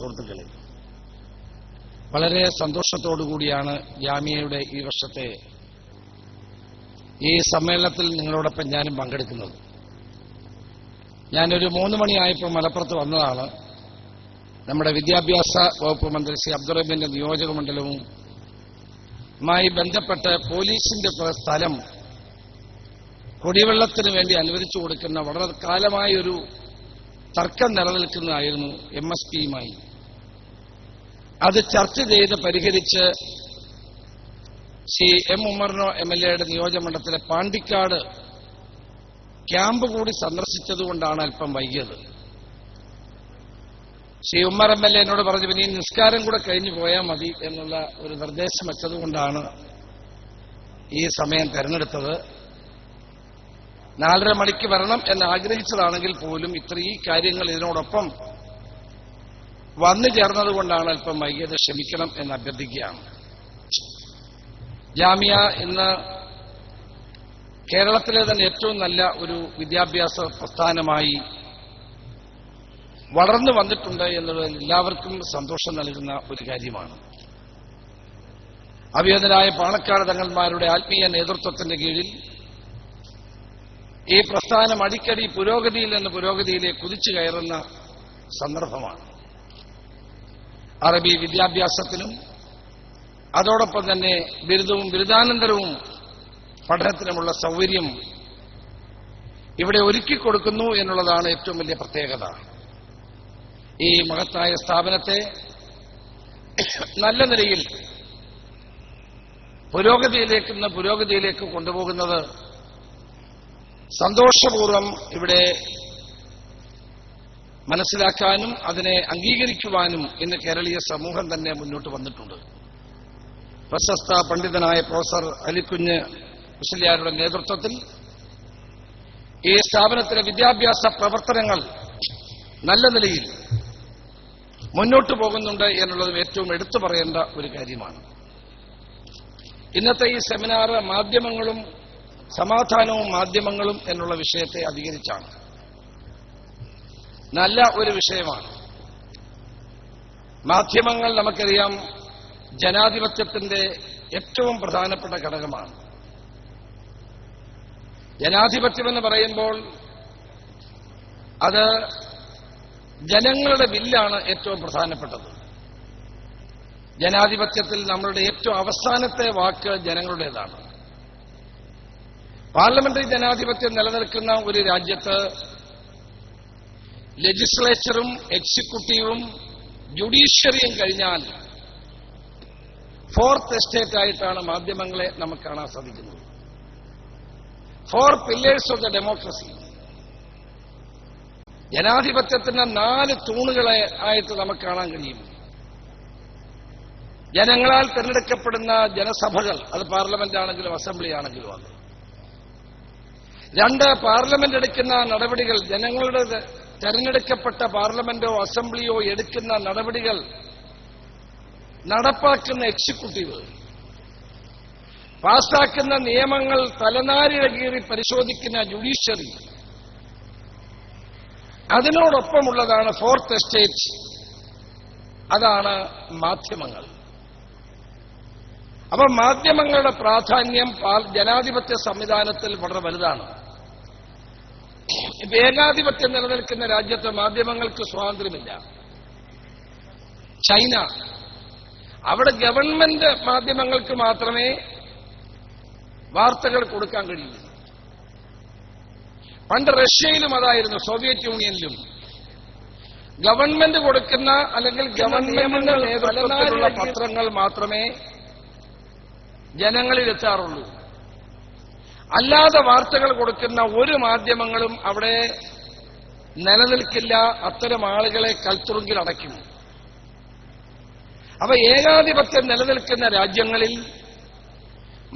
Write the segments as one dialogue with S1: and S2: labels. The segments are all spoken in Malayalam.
S1: സുഹൃത്തുക്കളെ, വളരെ സന്തോഷത്തോടുകൂടിയാണ് ജാമിയയുടെ ഈ വർഷത്തെ ഈ സമ്മേളനത്തിൽ നിങ്ങളോടൊപ്പം ഞാനും പങ്കെടുക്കുന്നത്. ഞാനൊരു 3 മണിയായപ്പോൾ മലപ്പുറത്ത് വന്നതാണ്. നമ്മുടെ വിദ്യാഭ്യാസ വകുപ്പ് മന്ത്രി ശ്രീ അബ്ദുറഹ്മാന്റെ നിയോജക മണ്ഡലവുമായി ബന്ധപ്പെട്ട് പോലീസിന്റെ സ്ഥലം കുടിവെള്ളത്തിന് വേണ്ടി അനുവദിച്ചു കൊടുക്കുന്ന വളരെ കാലമായൊരു തർക്കം നിലനിൽക്കുന്നതായിരുന്നു MSPയുമായി. അത് ചർച്ച ചെയ്ത് പരിഹരിച്ച് ശ്രീ M. ഉമ്മറിനോ MLAയുടെ നിയോജകമണ്ഡലത്തിലെ പാണ്ടിക്കാട് ക്യാമ്പ് കൂടി സന്ദർശിച്ചതുകൊണ്ടാണ് അല്പം വൈകിയത്. ശ്രീ ഉമ്മർ MLA എന്നോട് പറഞ്ഞു, ഇനി നിസ്കാരം കൂടെ കഴിഞ്ഞു പോയാൽ മതി എന്നുള്ള ഒരു നിർദ്ദേശം വെച്ചതുകൊണ്ടാണ് ഈ സമയം തെരഞ്ഞെടുത്തത്. 4:30 മണിക്ക് വരണം എന്ന് ആഗ്രഹിച്ചതാണെങ്കിൽ പോലും ഈ കാര്യങ്ങൾ ഇതിനോടൊപ്പം വന്നു ചേർന്നതുകൊണ്ടാണ് അല്പം വൈകിയത്. ക്ഷമിക്കണം എന്ന് അഭ്യർത്ഥിക്കുകയാണ്. ജാമിയ ഇന്ന് കേരളത്തിലെ തന്നെ ഏറ്റവും നല്ല ഒരു വിദ്യാഭ്യാസ പ്രസ്ഥാനമായി വളർന്നു വന്നിട്ടുണ്ട് എന്നുള്ളത് എല്ലാവർക്കും സന്തോഷം നൽകുന്ന ഒരു കാര്യമാണ്. അഭിയതനായ പാണക്കാട് തങ്ങന്മാരുടെ ആത്മീയ നേതൃത്വത്തിന്റെ കീഴിൽ ഈ പ്രസ്ഥാനം അടിക്കടി പുരോഗതിയിൽ നിന്ന് പുരോഗതിയിലേക്ക് കുതിച്ചു കയറുന്ന സന്ദർഭമാണ്. അറബി വിദ്യാഭ്യാസത്തിനും അതോടൊപ്പം തന്നെ ബിരുദവും ബിരുദാനന്തരവും പഠനത്തിനുമുള്ള സൗകര്യം ഇവിടെ ഒരുക്കിക്കൊടുക്കുന്നു എന്നുള്ളതാണ് ഏറ്റവും വലിയ പ്രത്യേകത. ഈ മഹത്തായ സ്ഥാപനത്തെ നല്ല നിലയിൽ പുരോഗതിയിലേക്ക് കൊണ്ടുപോകുന്നത് സന്തോഷപൂർവ്വം ഇവിടെ മനസ്സിലാക്കാനും അതിനെ അംഗീകരിക്കുവാനും ഇന്ന് കേരളീയ സമൂഹം തന്നെ മുന്നോട്ട് വന്നിട്ടുണ്ട്. പ്രശസ്ത പണ്ഡിതനായ പ്രൊഫസർ അലിക്കുഞ്ഞ് മുസ്ലിയാരുടെ നേതൃത്വത്തിൽ ഈ സ്ഥാപനത്തിലെ വിദ്യാഭ്യാസ പ്രവർത്തനങ്ങൾ നല്ല നിലയിൽ മുന്നോട്ട് പോകുന്നുണ്ട് എന്നുള്ളത് ഏറ്റവും എടുത്തു പറയേണ്ട ഒരു കാര്യമാണ്. ഇന്നത്തെ ഈ സെമിനാർ മാധ്യമങ്ങളും സമാധാനവും മാധ്യമങ്ങളും എന്നുള്ള വിഷയത്തെ അധികരിച്ചാണ്. നല്ല ഒരു വിഷയമാണ്. മാധ്യമങ്ങൾ നമുക്കറിയാം ജനാധിപത്യത്തിന്റെ ഏറ്റവും പ്രധാനപ്പെട്ട ഘടകമാണ്. ജനാധിപത്യമെന്ന് പറയുമ്പോൾ അത് ജനങ്ങളുടെ ബില്ലാണ് ഏറ്റവും പ്രധാനപ്പെട്ടത്. ജനാധിപത്യത്തിൽ നമ്മളുടെ ഏറ്റവും അവസാനത്തെ വാക്ക് ജനങ്ങളുടേതാണ്. പാർലമെന്ററി ജനാധിപത്യം നിലനിൽക്കുന്ന ഒരു രാജ്യത്ത് ലെജിസ്ലേച്ചറും എക്സിക്യൂട്ടീവും ജുഡീഷ്യറിയും കഴിഞ്ഞാൽ 4th എസ്റ്റേറ്റ് ആയിട്ടാണ് മാധ്യമങ്ങളെ നമുക്ക് കാണാൻ സാധിക്കുന്നത്. 4 പില്ലേഴ്സ് ഓഫ് ദ ഡെമോക്രസി, ജനാധിപത്യത്തിന്റെ 4 തൂണുകളെ ആയിട്ട് നമുക്ക് കാണാൻ കഴിയും. ജനങ്ങളാൽ തിരഞ്ഞെടുക്കപ്പെടുന്ന ജനസഭകൾ, അത് പാർലമെന്റ് ആണെങ്കിലും അസംബ്ലി ആണെങ്കിലും ആണ്. 2 പാർലമെന്റ് എടുക്കുന്ന നടപടികൾ, ജനങ്ങളുടെ തെരഞ്ഞെടുക്കപ്പെട്ട പാർലമെന്റോ അസംബ്ലിയോ എടുക്കുന്ന നടപടികൾ നടപ്പാക്കുന്ന എക്സിക്യൂട്ടീവ്, പാസാക്കുന്ന നിയമങ്ങൾ തലനാരിഴകീറി പരിശോധിക്കുന്ന ജുഡീഷ്യറി, അതിനോടൊപ്പമുള്ളതാണ് 4th എസ്റ്റേറ്റ്, അതാണ് മാധ്യമങ്ങൾ. അപ്പൊ മാധ്യമങ്ങളുടെ പ്രാധാന്യം ജനാധിപത്യ സംവിധാനത്തിൽ വളരെ വലുതാണ്. ഏകാധിപത്യം നിലനിൽക്കുന്ന രാജ്യത്ത് മാധ്യമങ്ങൾക്ക് സ്വാതന്ത്ര്യമില്ല. ചൈന, അവിടെ ഗവൺമെന്റ് മാധ്യമങ്ങൾക്ക് മാത്രമേ വാർത്തകൾ കൊടുക്കാൻ കഴിയൂ. പണ്ട് റഷ്യയിലും അതായിരുന്നു, സോവിയറ്റ് യൂണിയനിലും ഗവൺമെന്റ് കൊടുക്കുന്ന അല്ലെങ്കിൽ ഗവൺമെന്റിന്റെ നേതൃത്വത്തിലുള്ള പത്രങ്ങൾ മാത്രമേ ജനങ്ങളിൽ എത്താറുള്ളൂ. അല്ലാതെ വാർത്തകൾ കൊടുക്കുന്ന ഒരു മാധ്യമങ്ങളും അവിടെ നിലനിൽക്കില്ല. അത്തരം ആളുകളെ കൽത്തുറുങ്കിൽ അടയ്ക്കും. അപ്പൊ ഏകാധിപത്യം നിലനിൽക്കുന്ന രാജ്യങ്ങളിൽ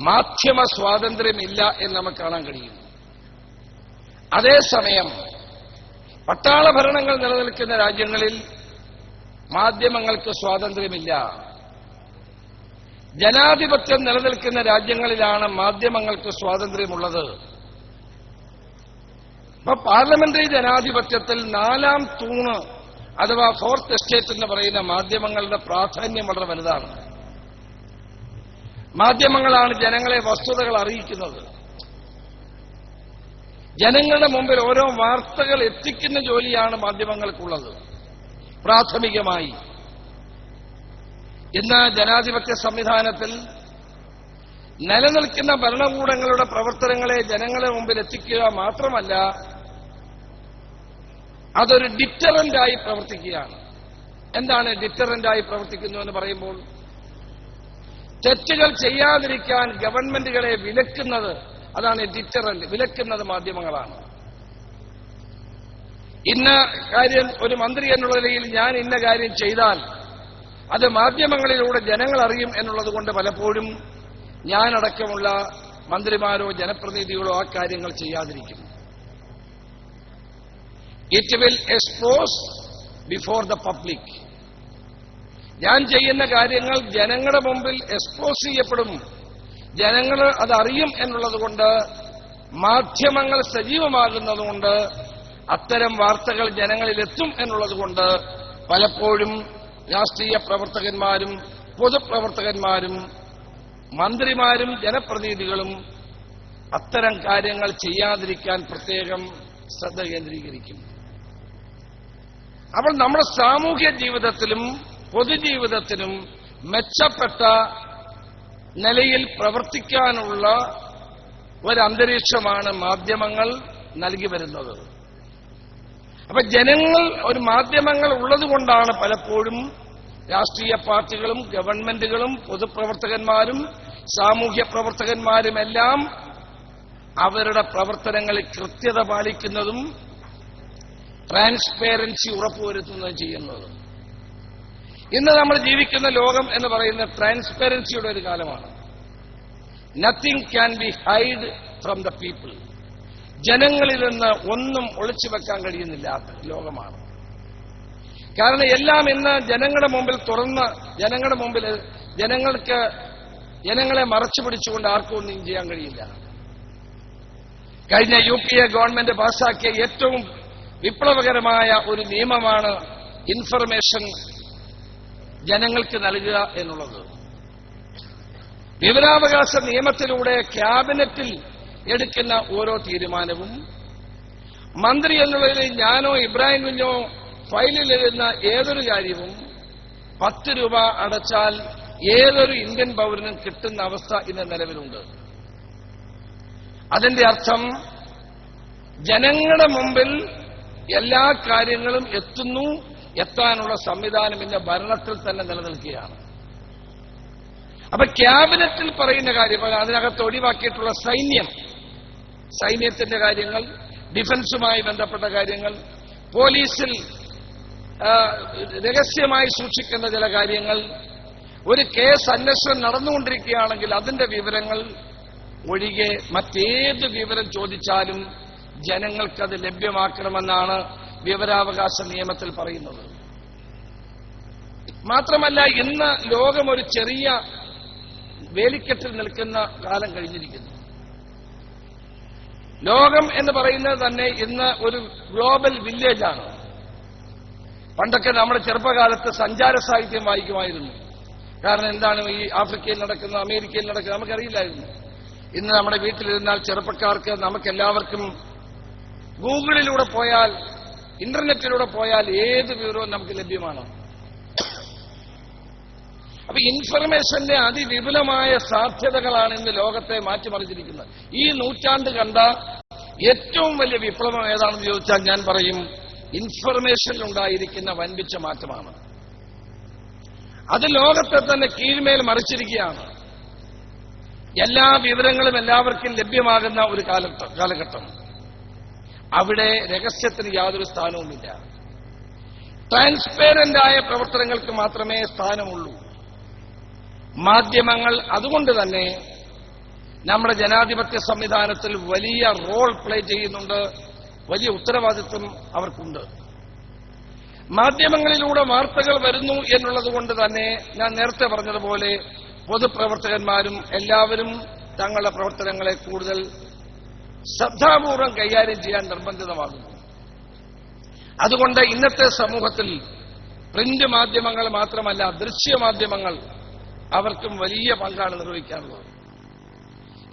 S1: മാധ്യമ സ്വാതന്ത്ര്യമില്ല എന്ന് നമുക്ക് കാണാൻ കഴിയും. അതേസമയം പട്ടാള ഭരണങ്ങൾ നിലനിൽക്കുന്ന രാജ്യങ്ങളിൽ മാധ്യമങ്ങൾക്ക് സ്വാതന്ത്ര്യമില്ല. ജനാധിപത്യം നിലനിൽക്കുന്ന രാജ്യങ്ങളിലാണ് മാധ്യമങ്ങൾക്ക് സ്വാതന്ത്ര്യമുള്ളത്. അപ്പൊ പാർലമെന്ററി ജനാധിപത്യത്തിൽ 4ാം തൂണ് അഥവാ ഫോർത്ത് എസ്റ്റേറ്റ് എന്ന് പറയുന്ന മാധ്യമങ്ങളുടെ പ്രാധാന്യം വളരെ വലുതാണ്. മാധ്യമങ്ങളാണ് ജനങ്ങളെ വസ്തുതകൾ അറിയിക്കുന്നത്. ജനങ്ങളുടെ മുമ്പിൽ ഓരോ വാർത്തകൾ എത്തിക്കുന്ന ജോലിയാണ് മാധ്യമങ്ങൾക്കുള്ളത് പ്രാഥമികമായി. ഇന്ന് ജനാധിപത്യ സംവിധാനത്തിൽ നിലനിൽക്കുന്ന ഭരണകൂടങ്ങളുടെ പ്രവർത്തനങ്ങളെ ജനങ്ങളുടെ മുമ്പിൽ എത്തിക്കുക മാത്രമല്ല, അതൊരു ഡിറ്ററന്റായി പ്രവർത്തിക്കുകയാണ്. എന്താണ് ഡിറ്ററന്റായി പ്രവർത്തിക്കുന്നു എന്ന് പറയുമ്പോൾ? തെറ്റുകൾ ചെയ്യാതിരിക്കാൻ ഗവൺമെന്റുകളെ വിലക്കുന്നത്, അതാണ് ഡിറ്ററന്റ്. വിലക്കുന്നത് മാധ്യമങ്ങളാണ്. ഇന്ന കാര്യം ഒരു മന്ത്രി എന്നുള്ള നിലയിൽ ഞാൻ ഇന്ന കാര്യം ചെയ്താൽ അത് മാധ്യമങ്ങളിലൂടെ ജനങ്ങൾ അറിയും എന്നുള്ളത് കൊണ്ട് പലപ്പോഴും ഞാനടക്കമുള്ള മന്ത്രിമാരോ ജനപ്രതിനിധികളോ ആ കാര്യങ്ങൾ ചെയ്യാതിരിക്കും. It will expose before the public. ഞാൻ ചെയ്യുന്ന കാര്യങ്ങൾ ജനങ്ങളുടെ മുമ്പിൽ എക്സ്പോസ് ചെയ്യപ്പെടും, ജനങ്ങൾ അതറിയും എന്നുള്ളതുകൊണ്ട്, മാധ്യമങ്ങൾ സജീവമാകുന്നതുകൊണ്ട്, അത്തരം വാർത്തകൾ ജനങ്ങളിലെത്തും എന്നുള്ളതുകൊണ്ട് പലപ്പോഴും രാഷ്ട്രീയ പ്രവർത്തകന്മാരും പൊതുപ്രവർത്തകന്മാരും മന്ത്രിമാരും ജനപ്രതിനിധികളും അത്തരം കാര്യങ്ങൾ ചെയ്യാതിരിക്കാൻ പ്രത്യേകം ശ്രദ്ധ കേന്ദ്രീകരിക്കും. അപ്പോൾ നമ്മുടെ സാമൂഹ്യ ജീവിതത്തിലും പൊതുജീവിതത്തിലും മെച്ചപ്പെട്ട നിലയിൽ പ്രവർത്തിക്കാനുള്ള ഒരന്തരീക്ഷമാണ് മാധ്യമങ്ങൾ നൽകി വരുന്നത്. അപ്പൊ ജനങ്ങൾ ഒരു മാധ്യമങ്ങൾ ഉള്ളതുകൊണ്ടാണ് പലപ്പോഴും രാഷ്ട്രീയ പാർട്ടികളും ഗവൺമെന്റുകളും പൊതുപ്രവർത്തകന്മാരും സാമൂഹ്യ പ്രവർത്തകന്മാരുമെല്ലാം അവരുടെ പ്രവർത്തനങ്ങളിൽ കൃത്യത പാലിക്കുന്നതും ട്രാൻസ്പെറൻസി ഉറപ്പുവരുത്തുന്നതും ചെയ്യുന്നതും. ഇന്ന് നമ്മൾ ജീവിക്കുന്ന ലോകം എന്ന് പറയുന്ന ട്രാൻസ്പെറൻസിയുടെ ഒരു കാലമാണ്. Nothing can be hide from the people. ജനങ്ങളിൽ നിന്ന് ഒന്നും ഒളിച്ചു വെക്കാൻ കഴിയുന്നില്ലാത്ത ലോകമാണ്. കാരണം എല്ലാം ഇന്ന് ജനങ്ങളുടെ മുമ്പിൽ തുറന്ന് ജനങ്ങളെ മറച്ചു പിടിച്ചുകൊണ്ട് ആർക്കും ഒന്നും ചെയ്യാൻ കഴിയില്ല. കഴിഞ്ഞ UPA ഗവൺമെന്റ് പാസാക്കിയ ഏറ്റവും വിപ്ലവകരമായ ഒരു നിയമമാണ് ഇൻഫർമേഷൻ ജനങ്ങൾക്ക് നൽകുക എന്നുള്ളത്. വിവരാവകാശ നിയമത്തിലൂടെ ക്യാബിനറ്റിൽ എടുക്കുന്ന ഓരോ തീരുമാനവും മന്ത്രി എന്നുള്ളതിൽ ഞാനോ ഇബ്രാഹിം കുഞ്ഞോ ഫയലിൽ എഴുതുന്ന ഏതൊരു കാര്യവും 10 രൂപ അടച്ചാൽ ഏതൊരു ഇന്ത്യൻ പൗരനും കിട്ടുന്ന അവസ്ഥ ഇന്ന് നിലവിലുണ്ട്. അതിന്റെ അർത്ഥം ജനങ്ങളുടെ മുമ്പിൽ എല്ലാ കാര്യങ്ങളും എത്താനുള്ള സംവിധാനം ഇന്ന് ഭരണത്തിൽ തന്നെ നിലനിൽക്കുകയാണ്. അപ്പൊ ക്യാബിനറ്റിൽ പറയുന്ന കാര്യം, അതിനകത്ത് ഒഴിവാക്കിയിട്ടുള്ള സൈന്യത്തിന്റെ കാര്യങ്ങൾ, ഡിഫൻസുമായി ബന്ധപ്പെട്ട കാര്യങ്ങൾ, പോലീസിൽ രഹസ്യമായി സൂക്ഷിക്കുന്ന ചില കാര്യങ്ങൾ, ഒരു കേസ് അന്വേഷണം നടന്നുകൊണ്ടിരിക്കുകയാണെങ്കിൽ അതിന്റെ വിവരങ്ങൾ ഒഴികെ മറ്റേത് വിവരം ചോദിച്ചാലും ജനങ്ങൾക്കത് ലഭ്യമാക്കണമെന്നാണ് വിവരാവകാശ നിയമത്തിൽ പറയുന്നത്. മാത്രമല്ല, ഇന്ന് ലോകം ഒരു ചെറിയ വേലിക്കെട്ടിൽ നിൽക്കുന്ന കാലം കഴിഞ്ഞിരിക്കുന്നു. ലോകം എന്ന് പറയുന്നത് തന്നെ ഇന്ന് ഒരു ഗ്ലോബൽ വില്ലേജാണ്. പണ്ടൊക്കെ നമ്മുടെ ചെറുപ്പകാലത്ത് സഞ്ചാര സാഹിത്യം വായിക്കുമായിരുന്നു. കാരണം എന്താണ് ഈ ആഫ്രിക്കയിൽ നടക്കുന്ന, അമേരിക്കയിൽ നടക്കുന്ന നമുക്കറിയില്ലായിരുന്നു. ഇന്ന് നമ്മുടെ വീട്ടിലിരുന്നാൽ ചെറുപ്പക്കാർക്ക്, നമുക്കെല്ലാവർക്കും ഗൂഗിളിലൂടെ പോയാൽ, ഇന്റർനെറ്റിലൂടെ പോയാൽ ഏത് വിവരവും നമുക്ക് ലഭ്യമാണ്. അപ്പൊ ഇൻഫർമേഷന്റെ അതിവിപുലമായ സാധ്യതകളാണ് ഇന്ന് ലോകത്തെ മാറ്റിമറിച്ചിരിക്കുന്നത്. ഈ നൂറ്റാണ്ട് കണ്ട ഏറ്റവും വലിയ വിപ്ലവം ഏതാണെന്ന് ചോദിച്ചാൽ ഞാൻ പറയും ഇൻഫർമേഷനിലുണ്ടായിരിക്കുന്ന വൻപിച്ച മാറ്റമാണ്. അത് ലോകത്തെ തന്നെ കീഴ്മേൽ മറിച്ചിരിക്കുകയാണ്. എല്ലാ വിവരങ്ങളും എല്ലാവർക്കും ലഭ്യമാകുന്ന ഒരു കാലഘട്ടം. അവിടെ രഹസ്യത്തിന് യാതൊരു സ്ഥാനവുമില്ല. ട്രാൻസ്പെറന്റായ പ്രവർത്തനങ്ങൾക്ക് മാത്രമേ സ്ഥാനമുള്ളൂ. മാധ്യമങ്ങൾ അതുകൊണ്ട് തന്നെ നമ്മുടെ ജനാധിപത്യ സംവിധാനത്തിൽ വലിയ റോൾ പ്ലേ ചെയ്യുന്നുണ്ട്, വലിയ ഉത്തരവാദിത്വം അവർക്കുണ്ട്. മാധ്യമങ്ങളിലൂടെ വാർത്തകൾ വരുന്നു എന്നുള്ളത് കൊണ്ട് തന്നെ ഞാൻ നേരത്തെ പറഞ്ഞതുപോലെ പൊതുപ്രവർത്തകന്മാരും എല്ലാവരും തങ്ങളുടെ പ്രവർത്തനങ്ങളെ കൂടുതൽ ശ്രദ്ധാപൂർവം കൈകാര്യം ചെയ്യാൻ നിർബന്ധിതമാകുന്നു. അതുകൊണ്ട് ഇന്നത്തെ സമൂഹത്തിൽ പ്രിന്റ് മാധ്യമങ്ങൾ മാത്രമല്ല, ദൃശ്യമാധ്യമങ്ങൾ അവർക്കും വലിയ പങ്കാണ് നിർവഹിക്കാനുള്ളത്.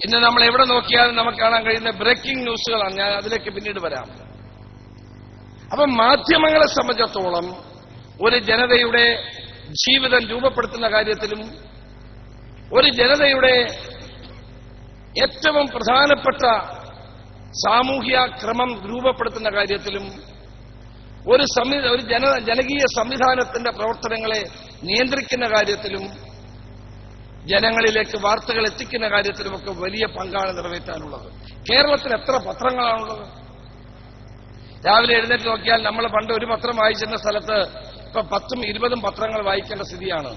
S1: ഇന്ന് നമ്മൾ എവിടെ നോക്കിയാലും നമുക്ക് കാണാൻ കഴിയുന്ന ബ്രേക്കിംഗ് ന്യൂസുകളാണ്. ഞാൻ അതിലേക്ക് പിന്നീട് വരാം. അപ്പം മാധ്യമങ്ങളെ സംബന്ധിച്ചിടത്തോളം ഒരു ജനതയുടെ ജീവിതം രൂപപ്പെടുത്തുന്ന കാര്യത്തിലും ഒരു ജനതയുടെ ഏറ്റവും പ്രധാനപ്പെട്ട സാമൂഹ്യ ക്രമം രൂപപ്പെടുത്തുന്ന കാര്യത്തിലും ഒരു ജനകീയ സംവിധാനത്തിന്റെ പ്രവർത്തനങ്ങളെ നിയന്ത്രിക്കുന്ന കാര്യത്തിലും ജനങ്ങളിലേക്ക് വാർത്തകൾ എത്തിക്കുന്ന കാര്യത്തിലുമൊക്കെ വലിയ പങ്കാണ് നിറവേറ്റാനുള്ളത്. കേരളത്തിൽ എത്ര പത്രങ്ങളാണുള്ളത്? രാവിലെ എഴുന്നേറ്റ് നോക്കിയാൽ നമ്മൾ പണ്ട് ഒരു പത്രം വായിച്ചിരുന്ന സ്ഥലത്ത് ഇപ്പൊ 10ഉം 20ഉം പത്രങ്ങൾ വായിക്കേണ്ട സ്ഥിതിയാണ്.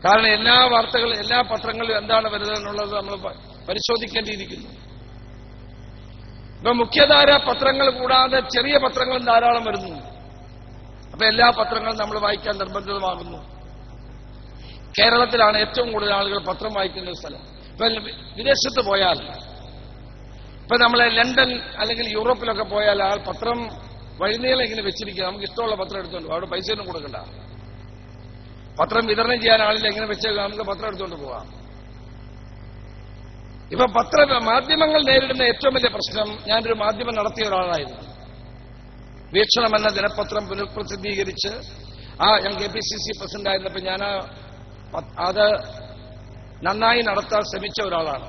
S1: കാരണം എല്ലാ പത്രങ്ങളിലും എന്താണ് വരുന്നത് എന്നുള്ളത് നമ്മൾ പരിശോധിക്കേണ്ടിയിരിക്കുന്നു. ഇപ്പൊ മുഖ്യധാര പത്രങ്ങൾ കൂടാതെ ചെറിയ പത്രങ്ങളും ധാരാളം വരുന്നു. അപ്പൊ എല്ലാ പത്രങ്ങളും നമ്മൾ വായിക്കാൻ നിർബന്ധിതമാകുന്നു. കേരളത്തിലാണ് ഏറ്റവും കൂടുതൽ ആളുകൾ പത്രം വായിക്കുന്ന സ്ഥലം. ഇപ്പൊ വിദേശത്ത് പോയാൽ, ഇപ്പൊ നമ്മളെ ലണ്ടൻ അല്ലെങ്കിൽ യൂറോപ്പിലൊക്കെ പോയാൽ ആ പത്രം വഴിനീളം ഇങ്ങനെ വെച്ചിരിക്കുക. നമുക്ക് ഇഷ്ടമുള്ള പത്രം എടുത്തോണ്ട് അവിടെ പൈസയൊന്നും കൊടുക്കണ്ട. പത്രം വിതരണം ചെയ്യാൻ ആളില്ല, ഇങ്ങനെ വെച്ചാൽ നമുക്ക് പത്രം എടുത്തുകൊണ്ട് പോവാം. ഇപ്പൊ മാധ്യമങ്ങൾ നേരിടുന്ന ഏറ്റവും വലിയ പ്രശ്നം, ഞാനൊരു മാധ്യമം നടത്തിയ ഒരാളായിരുന്നു. വീക്ഷണം എന്ന ദിനപത്രം പുനഃപ്രസിദ്ധീകരിച്ച് ഞാൻ KPCC പ്രസിഡന്റ് ആയിരുന്നപ്പോൾ ഞാൻ അത് നന്നായി നടത്താൻ ശ്രമിച്ച ഒരാളാണ്.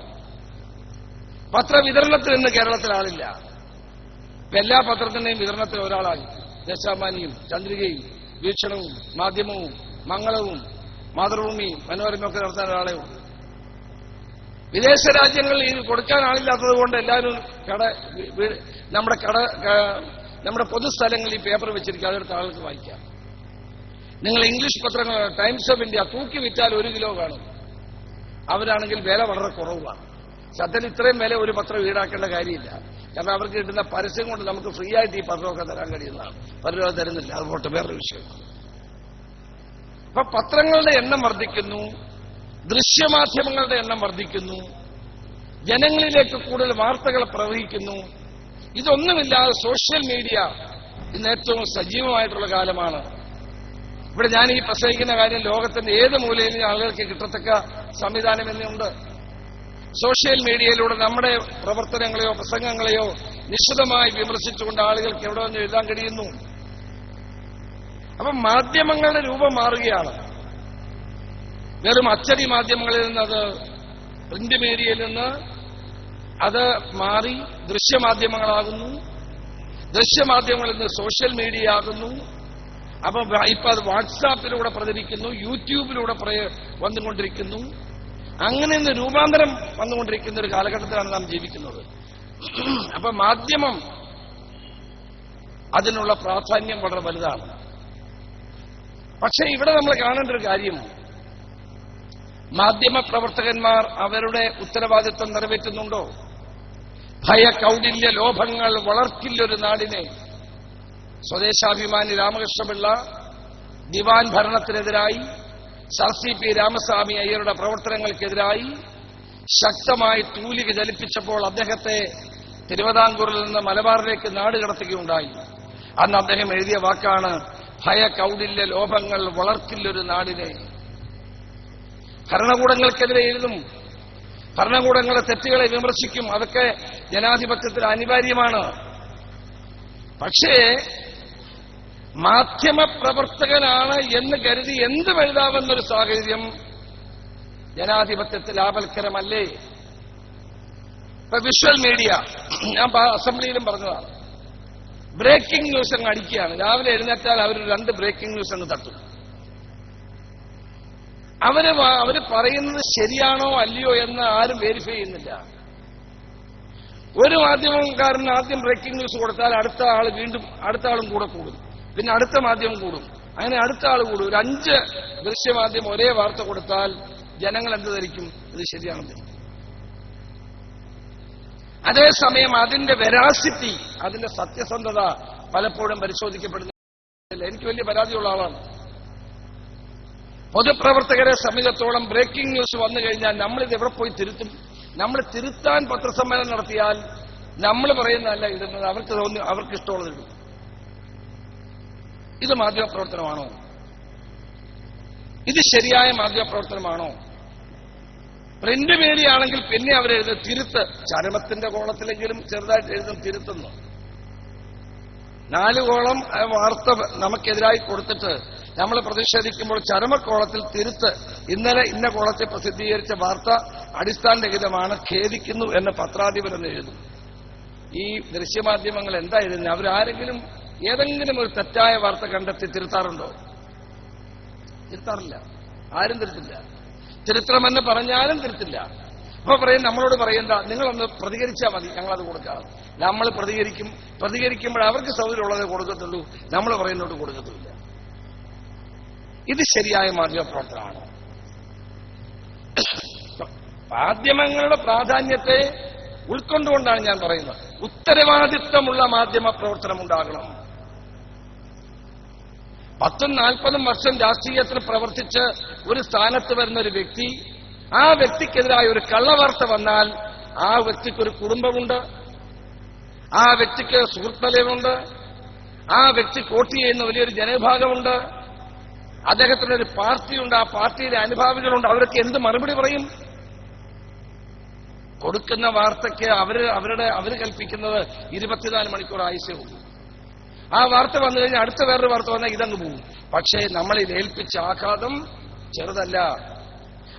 S1: പത്രവിതരണത്തിൽ ഇന്ന് കേരളത്തിൽ ആളില്ല. എല്ലാ പത്രത്തിന്റെയും വിതരണത്തിൽ ഒരാളായി. ദേശാഭിമാനിയും ചന്ദ്രികയും വീക്ഷണവും മാധ്യമവും മംഗളവും മാതൃഭൂമിയും മനോരമയൊക്കെ നടത്താൻ ഒരാളെ ഉള്ളൂ. വിദേശ രാജ്യങ്ങളിൽ ഇത് കൊടുക്കാൻ ആളില്ലാത്തത് കൊണ്ട് എല്ലാവരും നമ്മുടെ പൊതുസ്ഥലങ്ങളിൽ ഈ പേപ്പർ വെച്ചിരിക്കുക, അതെടുത്ത് ആൾക്ക് വായിക്കാം. നിങ്ങൾ ഇംഗ്ലീഷ് പത്രങ്ങൾ ടൈംസ് ഓഫ് ഇന്ത്യ തൂക്കി വിറ്റാൽ 1 കിലോ കാണും. അവരാണെങ്കിൽ വില വളരെ കുറവാണ്. സത്യത്തിൽ ഇത്രയും വില ഒരു പത്രം ഈടാക്കേണ്ട കാര്യമില്ല. കാരണം അവർക്ക് കിട്ടുന്ന പരസ്യം കൊണ്ട് നമുക്ക് ഫ്രീ ആയിട്ട് ഈ പത്രമൊക്കെ തരാൻ കഴിയുന്നതാണ്. പലരും തരുന്നില്ല. അതുകൊണ്ട് വേറൊരു വിഷയം. അപ്പൊ പത്രങ്ങളുടെ എണ്ണം വർദ്ധിക്കുന്നു, ദൃശ്യമാധ്യമങ്ങളുടെ എണ്ണം വർദ്ധിക്കുന്നു, ജനങ്ങളിലേക്ക് കൂടുതൽ വാർത്തകൾ പ്രവഹിക്കുന്നു. ഇതൊന്നുമില്ലാതെ സോഷ്യൽ മീഡിയ ഇന്ന് ഏറ്റവും സജീവമായിട്ടുള്ള കാലമാണ്. ഇവിടെ ഞാൻ ഈ പ്രസംഗിക്കുന്ന കാര്യം ലോകത്തിന്റെ ഏത് മൂലയിലും ആളുകൾക്ക് കിട്ടത്തക്ക സംവിധാനം എന്നുണ്ട്. സോഷ്യൽ മീഡിയയിലൂടെ നമ്മുടെ പ്രവർത്തനങ്ങളെയോ പ്രസംഗങ്ങളെയോ നിശ്ചിതമായി വിമർശിച്ചുകൊണ്ട് ആളുകൾക്ക് എവിടെ നിന്ന് എഴുതാൻ കഴിയുന്നു. അപ്പം മാധ്യമങ്ങളുടെ രൂപം മാറുകയാണ്. വെറും അച്ചടി മാധ്യമങ്ങളിൽ നിന്ന് അത് പ്രിന്റ് മീഡിയയിൽ നിന്ന് അത് മാറി ദൃശ്യമാധ്യമങ്ങളാകുന്നു. ദൃശ്യമാധ്യമങ്ങളിൽ നിന്ന് സോഷ്യൽ മീഡിയ ആകുന്നു. അപ്പൊ ഇപ്പൊ അത് വാട്സാപ്പിലൂടെ പ്രചരിക്കുന്നു, യൂട്യൂബിലൂടെ വന്നുകൊണ്ടിരിക്കുന്നു. അങ്ങനെ ഇന്ന് രൂപാന്തരം വന്നുകൊണ്ടിരിക്കുന്ന ഒരു കാലഘട്ടത്തിലാണ് നാം ജീവിക്കുന്നത്. അപ്പൊ മാധ്യമം അതിനുള്ള പ്രാധാന്യം വളരെ വലുതാണ്. പക്ഷേ ഇവിടെ നമ്മൾ കാണേണ്ട ഒരു കാര്യം, മാധ്യമ പ്രവർത്തകന്മാർ അവരുടെ ഉത്തരവാദിത്വം നിറവേറ്റുന്നുണ്ടോ? ഭയകൗടില്യ ലോഭങ്ങൾ വളർത്തില്ലൊരു നാടിനെ. സ്വദേശാഭിമാനി രാമകൃഷ്ണപിള്ള ദിവാൻ ഭരണത്തിനെതിരായി, CP രാമസ്വാമി അയ്യരുടെ പ്രവർത്തനങ്ങൾക്കെതിരായി ശക്തമായി തൂലിക ചലിപ്പിച്ചപ്പോൾ അദ്ദേഹത്തെ തിരുവിതാംകൂറിൽ നിന്ന് മലബാറിലേക്ക് നാട് കടത്തുകയുണ്ടായി. അന്ന് അദ്ദേഹം എഴുതിയ വാക്കാണ് ഭയകൗടില്യ ലോഭങ്ങൾ വളർത്തില്ലൊരു നാടിനെ. ഭരണകൂടങ്ങൾക്കെതിരെ എഴുതും, ഭരണകൂടങ്ങളുടെ തെറ്റുകളെ വിമർശിക്കും. അതൊക്കെ ജനാധിപത്യത്തിൽ അനിവാര്യമാണ്. പക്ഷേ മാധ്യമപ്രവർത്തകനാണ് എന്ന് കരുതി എന്തും എഴുതാമെന്നൊരു സാഹചര്യം ജനാധിപത്യത്തിൽ ആപൽക്കരമല്ലേ? ഇപ്പൊ വിഷ്വൽ മീഡിയ, ഞാൻ അസംബ്ലിയിലും പറഞ്ഞതാണ്, ബ്രേക്കിംഗ് ന്യൂസ് അങ്ങ് അടിക്കുകയാണ്. രാവിലെ എഴുന്നേറ്റാൽ അവർ 2 ബ്രേക്കിംഗ് ന്യൂസ് അങ്ങ് തട്ടും. അവര് പറയുന്നത് ശരിയാണോ അല്ലയോ എന്ന് ആരും വെരിഫൈ ചെയ്യുന്നില്ല. ഒരു മാധ്യമക്കാരൻ ആദ്യം ബ്രേക്കിംഗ് ന്യൂസ് കൊടുത്താൽ അടുത്ത ആളും കൂടെ കൂടും, പിന്നെ അടുത്ത മാധ്യമം കൂടും, അങ്ങനെ അടുത്ത ആൾ കൂടും. ഒരു 5 ദൃശ്യമാധ്യമം ഒരേ വാർത്ത കൊടുത്താൽ ജനങ്ങൾ എന്ത് ധരിക്കും? ഇത് ശരിയാണെന്ന്. അതേസമയം അതിന്റെ വെറാസിറ്റി, അതിന്റെ സത്യസന്ധത പലപ്പോഴും പരിശോധിക്കപ്പെടുന്നില്ല. എനിക്ക് വലിയ പരാതിയുള്ള ആളാണ്. പൊതുപ്രവർത്തകരെ സംബന്ധിച്ചിടത്തോളം ബ്രേക്കിംഗ് ന്യൂസ് വന്നു കഴിഞ്ഞാൽ നമ്മളിത് എവിടെ പോയി തിരുത്തും? നമ്മൾ തിരുത്താൻ പത്രസമ്മേളനം നടത്തിയാൽ നമ്മൾ പറയുന്നതല്ല ഇടുന്നത്, അവർക്ക് ഇഷ്ടമുള്ളത് ഇടും. ഇത് മാധ്യമപ്രവർത്തനമാണോ? ഇത് ശരിയായ മാധ്യമപ്രവർത്തനമാണോ? പ്രിന്റ് മീഡിയയാണെങ്കിൽ പിന്നെ അവരെഴുതും തിരുത്ത്, ചരമത്തിന്റെ കോളത്തിലെങ്കിലും ചെറുതായിട്ട് എഴുതും തിരുത്തുന്നു. 4 കോളം വാർത്ത നമുക്കെതിരായി കൊടുത്തിട്ട് നമ്മൾ പ്രതിഷേധിക്കുമ്പോൾ ചരമക്കോളത്തിൽ തിരുത്ത്, ഇന്നലെ ഇന്ന കോളത്തിൽ പ്രസിദ്ധീകരിച്ച വാർത്ത അടിസ്ഥാനരഹിതമാണ്, ഖേദിക്കുന്നു എന്ന് പത്രാധിപരെന്ന് എഴുതും. ഈ ദൃശ്യമാധ്യമങ്ങൾ എന്താ എഴുതുന്നത്? അവരാരെങ്കിലും ഏതെങ്കിലും ഒരു തെറ്റായ വാർത്ത കണ്ടെത്തി തിരുത്താറുണ്ടോ? തിരുത്താറില്ല. ആരും തിരുത്തില്ല. തിരുത്തണമെന്ന് പറഞ്ഞാലും തിരുത്തില്ല. അപ്പൊ പറയും, നമ്മളോട് പറയണ്ട, നിങ്ങളൊന്ന് പ്രതികരിച്ചാൽ മതി, ഞങ്ങളത് കൊടുക്കാം. നമ്മൾ പ്രതികരിക്കുമ്പോൾ അവർക്ക് സൗകര്യമുള്ളതേ കൊടുക്കത്തുള്ളൂ, നമ്മൾ പറയുന്നോട്ട് കൊടുക്കത്തില്ല. ഇത് ശരിയായ മാധ്യമപ്രവർത്തനമാണോ? മാധ്യമങ്ങളുടെ പ്രാധാന്യത്തെ ഉൾക്കൊണ്ടുകൊണ്ടാണ് ഞാൻ പറയുന്നത്. ഉത്തരവാദിത്വമുള്ള മാധ്യമ പ്രവർത്തനം ഉണ്ടാകണം. 10-40 വർഷം രാഷ്ട്രീയത്തിൽ പ്രവർത്തിച്ച് ഒരു സ്ഥാനത്ത് വരുന്ന ഒരു വ്യക്തി, ആ വ്യക്തിക്കെതിരായ ഒരു കള്ളവാർത്ത വന്നാൽ ആ വ്യക്തിക്കൊരു കുടുംബമുണ്ട്, ആ വ്യക്തിക്ക് സുഹൃത്തുക്കളുണ്ട്, ആ വ്യക്തി വോട്ട് ചെയ്യുന്ന വലിയൊരു ജനവിഭാഗമുണ്ട്, അദ്ദേഹത്തിനൊരു പാർട്ടിയുണ്ട്, ആ പാർട്ടിയിലെ അനുഭാവികളുണ്ട്. അവർക്ക് എന്ത് മറുപടി പറയും? കൊടുക്കുന്ന വാർത്തയ്ക്ക് അവർ കൽപ്പിക്കുന്നത് 24 മണിക്കൂർ ആയുസ്യവും. ആ വാർത്ത വന്നു കഴിഞ്ഞാൽ അടുത്ത വേറൊരു വാർത്ത വന്നാൽ ഇതങ്ങ് പോകും. പക്ഷേ നമ്മളിൽ ഏൽപ്പിച്ച ആഘാതം ചെറുതല്ല.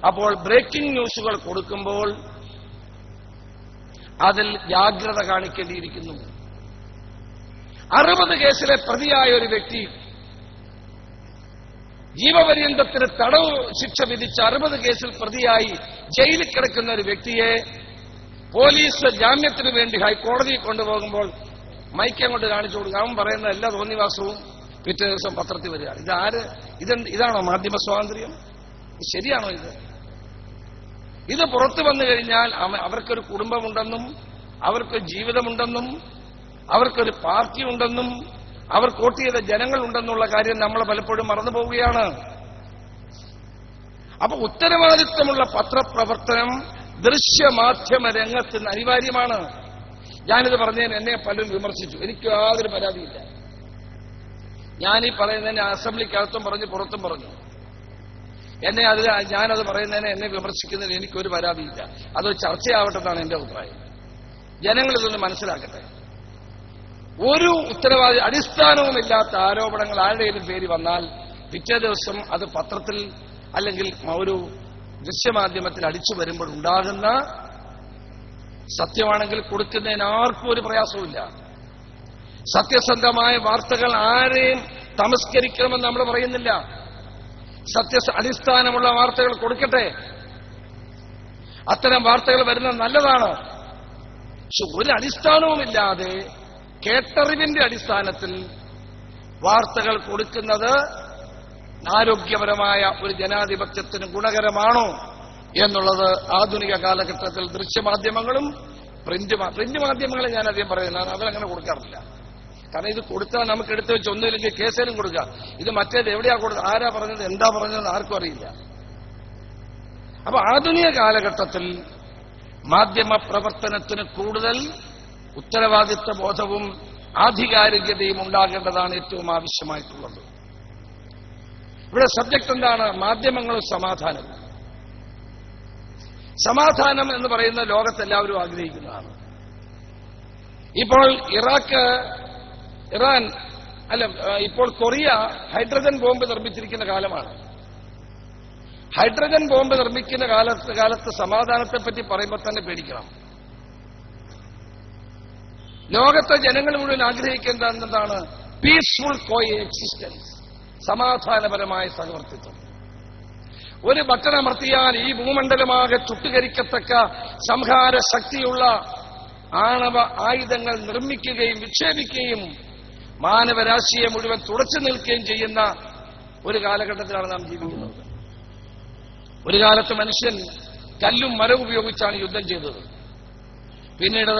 S1: അപ്പോൾ ബ്രേക്കിംഗ് ന്യൂസുകൾ കൊടുക്കുമ്പോൾ അതിൽ ജാഗ്രത കാണിക്കേണ്ടിയിരിക്കുന്നു. 60 കേസിലെ പ്രതിയായ ഒരു വ്യക്തി, ജീവപര്യന്തത്തിന് തടവ് ശിക്ഷ വിധിച്ച 60 കേസിൽ പ്രതിയായി ജയിലിൽ കിടക്കുന്ന ഒരു വ്യക്തിയെ പോലീസ് ജാമ്യത്തിന് വേണ്ടി ഹൈക്കോടതിയിൽ കൊണ്ടുപോകുമ്പോൾ മൈക്ക് അങ്ങോട്ട് കാണിച്ചു കൊടുക്കുക. അവൻ പറയുന്ന എല്ലാ തോന്നിവാസവും പിറ്റേ ദിവസം പത്രത്തിൽ വരികയാണ്. ഇതാണോ മാധ്യമ സ്വാതന്ത്ര്യം? ശരിയാണോ ഇത് പുറത്തു വന്നു കഴിഞ്ഞാൽ അവർക്കൊരു കുടുംബമുണ്ടെന്നും അവർക്കൊരു ജീവിതമുണ്ടെന്നും അവർക്കൊരു പാർട്ടി ഉണ്ടെന്നും അവർ വോട്ട് ചെയ്ത ജനങ്ങളുണ്ടെന്നുള്ള കാര്യം നമ്മൾ പലപ്പോഴും മറന്നു പോവുകയാണ്. അപ്പൊ ഉത്തരവാദിത്വമുള്ള പത്രപ്രവർത്തനം ദൃശ്യമാധ്യമ രംഗത്ത് അനിവാര്യമാണ്. ഞാനിത് പറഞ്ഞതിന് എന്നെ പലരും വിമർശിച്ചു. എനിക്ക് യാതൊരു പരാതിയില്ല. ഞാനീ പറയുന്നതിന് അസംബ്ലിക്കകത്തും പറഞ്ഞു, പുറത്തും പറഞ്ഞു. ഞാനത് പറയുന്നതിന് എന്നെ വിമർശിക്കുന്നതിന് എനിക്കൊരു പരാതിയില്ല. അതൊരു ചർച്ചയാവട്ടെന്നാണ് എന്റെ അഭിപ്രായം. ജനങ്ങൾ ഇതൊന്ന് മനസ്സിലാക്കട്ടെ. ഒരു അടിസ്ഥാനവുമില്ലാത്ത ആരോപണങ്ങൾ ആരുടെയും പേര് വന്നാൽ പിറ്റേ ദിവസം അത് പത്രത്തിൽ അല്ലെങ്കിൽ ഒരു ദൃശ്യമാധ്യമത്തിൽ അടിച്ചു വരുമ്പോൾ ഉണ്ടാകുന്ന സത്യമാണെങ്കിൽ കൊടുക്കുന്നതിന് ആർക്കും ഒരു പ്രയാസവുമില്ല. സത്യസന്ധമായ വാർത്തകൾ ആരെയും തമസ്കരിക്കണമെന്ന് നമ്മൾ പറയുന്നില്ല. അടിസ്ഥാനമുള്ള വാർത്തകൾ കൊടുക്കട്ടെ. അത്തരം വാർത്തകൾ വരുന്നത് നല്ലതാണ്. പക്ഷെ ഒരു അടിസ്ഥാനവുമില്ലാതെ കേട്ടറിവിന്റെ അടിസ്ഥാനത്തിൽ വാർത്തകൾ കൊടുക്കുന്നത് ആരോഗ്യപരമായ ഒരു ജനാധിപത്യത്തിന് ഗുണകരമാണോ എന്നുള്ളത് ആധുനിക കാലഘട്ടത്തിൽ ദൃശ്യമാധ്യമങ്ങളും പ്രിന്റ് മാധ്യമങ്ങളെ ഞാൻ അധികം പറയുന്നത് അവരങ്ങനെ കൊടുക്കാറില്ല. കാരണം ഇത് കൊടുത്താൽ നമുക്ക് എടുത്തു വെച്ച് ഒന്നുമില്ലെങ്കിൽ കേസിലും കൊടുക്കാം. ഇത് മറ്റേത് എവിടെയാ കൊടുത്തത്, ആരാ പറഞ്ഞത്, എന്താ പറഞ്ഞത് ആർക്കും അറിയില്ല. അപ്പൊ ആധുനിക കാലഘട്ടത്തിൽ മാധ്യമ പ്രവർത്തനത്തിന് കൂടുതൽ ഉത്തരവാദിത്വ ബോധവും ആധികാരികതയും ഉണ്ടാകേണ്ടതാണ് ഏറ്റവും ആവശ്യമായിട്ടുള്ളത്. ഇവിടെ സബ്ജക്ട് എന്താണ്? മാധ്യമങ്ങളും സമാധാനവും. സമാധാനം എന്ന് പറയുന്ന ലോകത്തെല്ലാവരും ആഗ്രഹിക്കുന്നതാണ്. ഇപ്പോൾ ഇറാൻ ഇപ്പോൾ കൊറിയ ഹൈഡ്രജൻ ബോംബ് നിർമ്മിച്ചിരിക്കുന്ന കാലമാണ്. ഹൈഡ്രജൻ ബോംബ് നിർമ്മിക്കുന്ന കാലത്ത് സമാധാനത്തെപ്പറ്റി പറയുമ്പോൾ തന്നെ പേടിക്കണം. ലോകത്തെ ജനങ്ങൾ മുഴുവൻ ആഗ്രഹിക്കുന്നത് എന്താണ്? പീസ്ഫുൾ കോഎക്സിസ്റ്റൻസ്, സമാധാനപരമായ സഹവർത്തിത്വം. ഒരു ബട്ടണമർത്തിയാൽ ഈ ഭൂമണ്ഡലമാകെ ചുട്ടുകരിക്കത്തക്ക സംഹാര ശക്തിയുള്ള ആണവ ആയുധങ്ങൾ നിർമ്മിക്കുകയും വിക്ഷേപിക്കുകയും മാനവരാശിയെ മുഴുവൻ തുടച്ചു നിൽക്കുകയും ചെയ്യുന്ന ഒരു കാലഘട്ടത്തിലാണ് നാം ജീവിക്കുന്നത്. ഒരു കാലത്ത് മനുഷ്യൻ കല്ലും മരവും ഉപയോഗിച്ചാണ് യുദ്ധം ചെയ്തത്. പിന്നീട്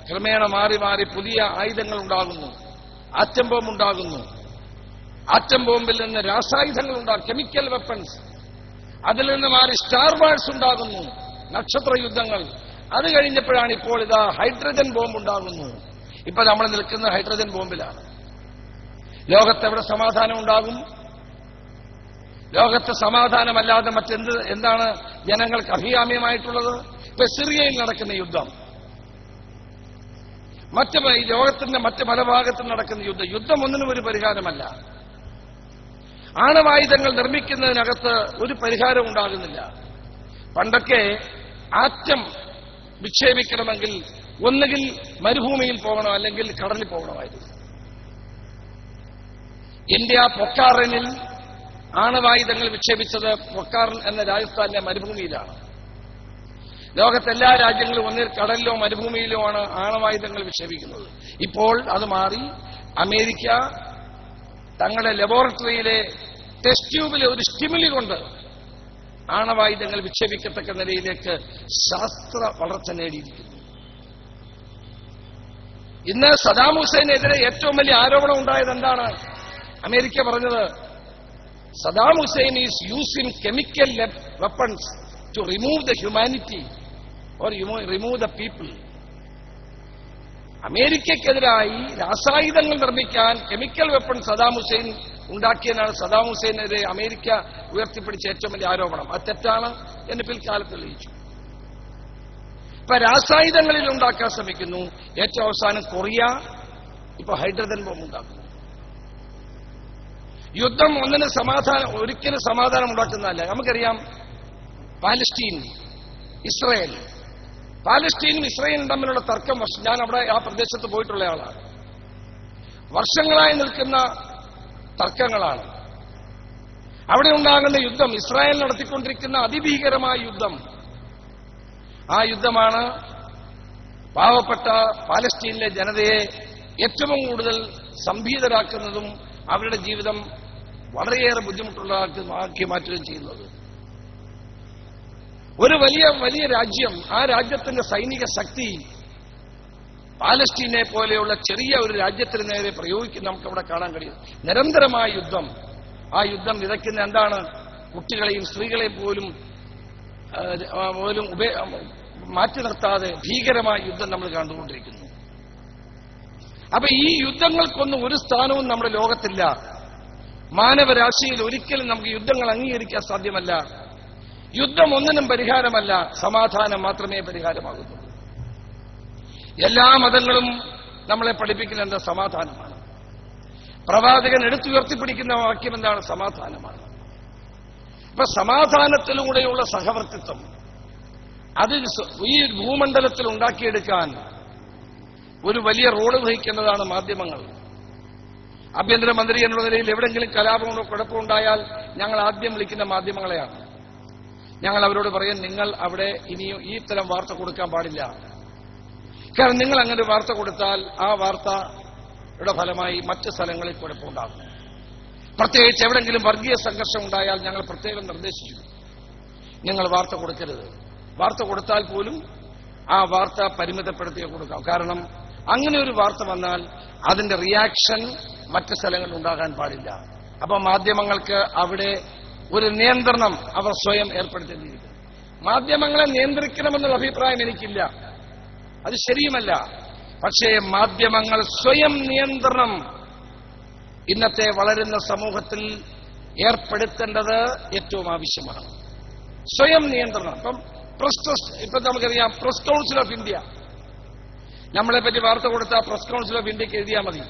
S1: ക്രമേണ മാറി മാറി പുതിയ ആയുധങ്ങൾ ഉണ്ടാകുന്നു. ആറ്റം ബോംബ് ഉണ്ടാകുന്നു. ആറ്റം ബോംബിൽ നിന്ന് രാസായുധങ്ങൾ ഉണ്ടാകും, കെമിക്കൽ വെപ്പൺസ്. അതിൽ നിന്ന് മാറി സ്റ്റാർ വാഴ്സ് ഉണ്ടാകുന്നു, നക്ഷത്ര യുദ്ധങ്ങൾ. അത് കഴിഞ്ഞപ്പോഴാണ് ഇപ്പോൾ ഇതാ ഹൈഡ്രജൻ ബോംബ് ഉണ്ടാകുന്നു. ഇപ്പൊ നമ്മൾ നിൽക്കുന്ന ഹൈഡ്രജൻ ബോംബിലാണ്. ലോകത്തെവിടെ സമാധാനം ഉണ്ടാകും? ലോകത്ത് സമാധാനമല്ലാതെ എന്താണ് ജനങ്ങൾക്ക് അഭികാമ്യമായിട്ടുള്ളത്? ഇപ്പൊ സിറിയയിൽ നടക്കുന്ന യുദ്ധം, ലോകത്തിന്റെ മറ്റ് പല ഭാഗത്തും നടക്കുന്ന യുദ്ധം ഒന്നിനും ഒരു പരിഹാരമല്ല. ആണവായുധങ്ങൾ നിർമ്മിക്കുന്നതിനകത്ത് ഒരു പരിഹാരം ഉണ്ടാകുന്നില്ല. പണ്ടൊക്കെ ആറ്റം വിക്ഷേപിക്കണമെങ്കിൽ ഒന്നുകിൽ മരുഭൂമിയിൽ പോകണം, അല്ലെങ്കിൽ കടലിൽ പോകണമായിരുന്നു. ഇന്ത്യ പൊക്കാറിനിൽ ആണവായുധങ്ങൾ വിക്ഷേപിച്ചത് പൊക്കാറിൻ എന്ന രാജസ്ഥാനിലെ മരുഭൂമിയിലാണ്. ലോകത്തെല്ലാ രാജ്യങ്ങളും ഒന്നിൽ കടലിലോ മരുഭൂമിയിലോ ആണ് ആണവായുധങ്ങൾ വിക്ഷേപിക്കുന്നത്. ഇപ്പോൾ അത് മാറി അമേരിക്ക തങ്ങളുടെ ലബോറട്ടറിയിലെ ടെസ്റ്റ് ട്യൂബിലെ ഒരു സ്റ്റിമുലി കൊണ്ട് ആണവായുധങ്ങൾ വിക്ഷേപിക്കത്തക്ക നിലയിലേക്ക് ശാസ്ത്ര വളർച്ച നേടിയിരിക്കുന്നു. ഇന്ന് സദാം ഹുസൈനെതിരെ ഏറ്റവും വലിയ ആരോപണം ഉണ്ടായത് എന്താണ്? അമേരിക്ക പറഞ്ഞത് Saddam Hussein is using chemical weapons to remove the humanity or remove the people. അമേരിക്കക്കെതിരായി രാസായുധങ്ങൾ നിർമ്മിക്കാൻ കെമിക്കൽ വെപ്പൺ സദാം ഹുസൈൻ ഉണ്ടാക്കിയതിനാണ് സദാം ഹുസൈനെതിരെ അമേരിക്ക ഉയർത്തിപ്പിടിച്ച ഏറ്റവും വലിയ ആരോപണം. അത് തെറ്റാണ് എന്ന് പിൽക്കാലത്ത് തെളിയിച്ചു. ഇപ്പൊ രാസായുധങ്ങളിൽ ഉണ്ടാക്കാൻ ശ്രമിക്കുന്നു. ഏറ്റവും അവസാനം കൊറിയ ഇപ്പൊ ഹൈഡ്രജൻ ബോംബ് ഉണ്ടാക്കുന്നു. യുദ്ധം ഒരിക്കലും സമാധാനം ഉണ്ടാക്കുന്നതല്ല. നമുക്കറിയാം പാലസ്തീനും ഇസ്രയേലും തമ്മിലുള്ള തർക്കം ഞാൻ അവിടെ ആ പ്രദേശത്ത് പോയിട്ടുള്ള ആളാണ്. വർഷങ്ങളായി നിൽക്കുന്ന തർക്കങ്ങളാണ്. അവിടെ ഉണ്ടാകുന്ന യുദ്ധം, ഇസ്രായേൽ നടത്തിക്കൊണ്ടിരിക്കുന്ന അതിഭീകരമായ യുദ്ധം, ആ യുദ്ധമാണ് പാവപ്പെട്ട പാലസ്തീനിലെ ജനതയെ ഏറ്റവും കൂടുതൽ സംഭീതരാക്കുന്നതും അവരുടെ ജീവിതം വളരെയേറെ ബുദ്ധിമുട്ടുള്ളതാക്കി മാറ്റുകയും ചെയ്യുന്നത്. ഒരു വലിയ രാജ്യം, ആ രാജ്യത്തിന്റെ സൈനിക ശക്തി പാലസ്തീനെ പോലെയുള്ള ചെറിയ ഒരു രാജ്യത്തിന് നേരെ പ്രയോഗിക്കുന്ന നമുക്കവിടെ കാണാൻ കഴിയും. നിരന്തരമായ യുദ്ധം. ആ യുദ്ധം വിതയ്ക്കുന്ന എന്താണ്? കുട്ടികളെയും സ്ത്രീകളെയും പോലും മാറ്റി നിർത്താതെ ഭീകരമായ യുദ്ധം നമ്മൾ കണ്ടുകൊണ്ടിരിക്കുന്നു. അപ്പൊ ഈ യുദ്ധങ്ങൾക്കൊന്നും ഒരു സ്ഥാനവും നമ്മുടെ ലോകത്തില്ല. മാനവരാശിയിൽ ഒരിക്കലും നമുക്ക് യുദ്ധങ്ങൾ അംഗീകരിക്കാൻ സാധ്യമല്ല. യുദ്ധം ഒന്നിനും പരിഹാരമല്ല, സമാധാനം മാത്രമേ പരിഹാരമാകുന്നുള്ളൂ. എല്ലാ മതങ്ങളും നമ്മളെ പഠിപ്പിക്കുന്ന എന്താ? സമാധാനമാണ്. പ്രവാചകൻ എടുത്തുയർത്തിപ്പിടിക്കുന്ന വാക്യം എന്താണ്? സമാധാനമാണ്. ഇപ്പൊ സമാധാനത്തിലൂടെയുള്ള സഹവർത്തിത്വം അത് ഈ ഭൂമണ്ഡലത്തിൽ ഉണ്ടാക്കിയെടുക്കാൻ ഒരു വലിയ റോള് വഹിക്കേണ്ടതാണ് മാധ്യമങ്ങൾ. ആഭ്യന്തരമന്ത്രി എന്നുള്ള നിലയിൽ എവിടെയെങ്കിലും കലാപമോ കുഴപ്പമുണ്ടായാൽ ഞങ്ങൾ ആദ്യം വിളിക്കുന്ന മാധ്യമങ്ങളെയാണ്. ഞങ്ങൾ അവരോട് പറയും, നിങ്ങൾ അവിടെ ഇനിയും ഈ തരം വാർത്ത കൊടുക്കാൻ പാടില്ല. കാരണം നിങ്ങൾ അങ്ങനെ വാർത്ത കൊടുത്താൽ ആ വാർത്തയുടെ ഫലമായി മറ്റ് സ്ഥലങ്ങളിൽ കുഴപ്പമുണ്ടാകും. പ്രത്യേകിച്ച് എവിടെയെങ്കിലും വർഗീയ സംഘർഷം ഉണ്ടായാൽ ഞങ്ങൾ പ്രത്യേകം നിർദ്ദേശിച്ചു, നിങ്ങൾ വാർത്ത കൊടുക്കരുത്. വാർത്ത കൊടുത്താൽ പോലും ആ വാർത്ത പരിമിതപ്പെടുത്തി കൊടുക്കാം. കാരണം അങ്ങനെ ഒരു വാർത്ത വന്നാൽ അതിന്റെ റിയാക്ഷൻ മറ്റ് സ്ഥലങ്ങളിൽ ഉണ്ടാകാൻ പാടില്ല. അപ്പൊ മാധ്യമങ്ങൾക്ക് അവിടെ ഒരു നിയന്ത്രണം അവർ സ്വയം ഏർപ്പെടുത്തേണ്ടിയിരിക്കും. മാധ്യമങ്ങളെ നിയന്ത്രിക്കണമെന്നുള്ള അഭിപ്രായം എനിക്കില്ല, അത് ശരിയുമല്ല. പക്ഷേ മാധ്യമങ്ങൾ സ്വയം നിയന്ത്രണം ഇന്നത്തെ വളരുന്ന സമൂഹത്തിൽ ഏർപ്പെടുത്തേണ്ടത് ഏറ്റവും ആവശ്യമാണ്. സ്വയം നിയന്ത്രണം. ഇപ്പൊ നമുക്കറിയാം, പ്രസ് കൗൺസിൽ ഓഫ് ഇന്ത്യ നമ്മളെപ്പറ്റി വാർത്ത കൊടുത്താൽ പ്രസ് കൗൺസിൽ ഓഫ് ഇന്ത്യക്ക് എഴുതിയാൽ മതി.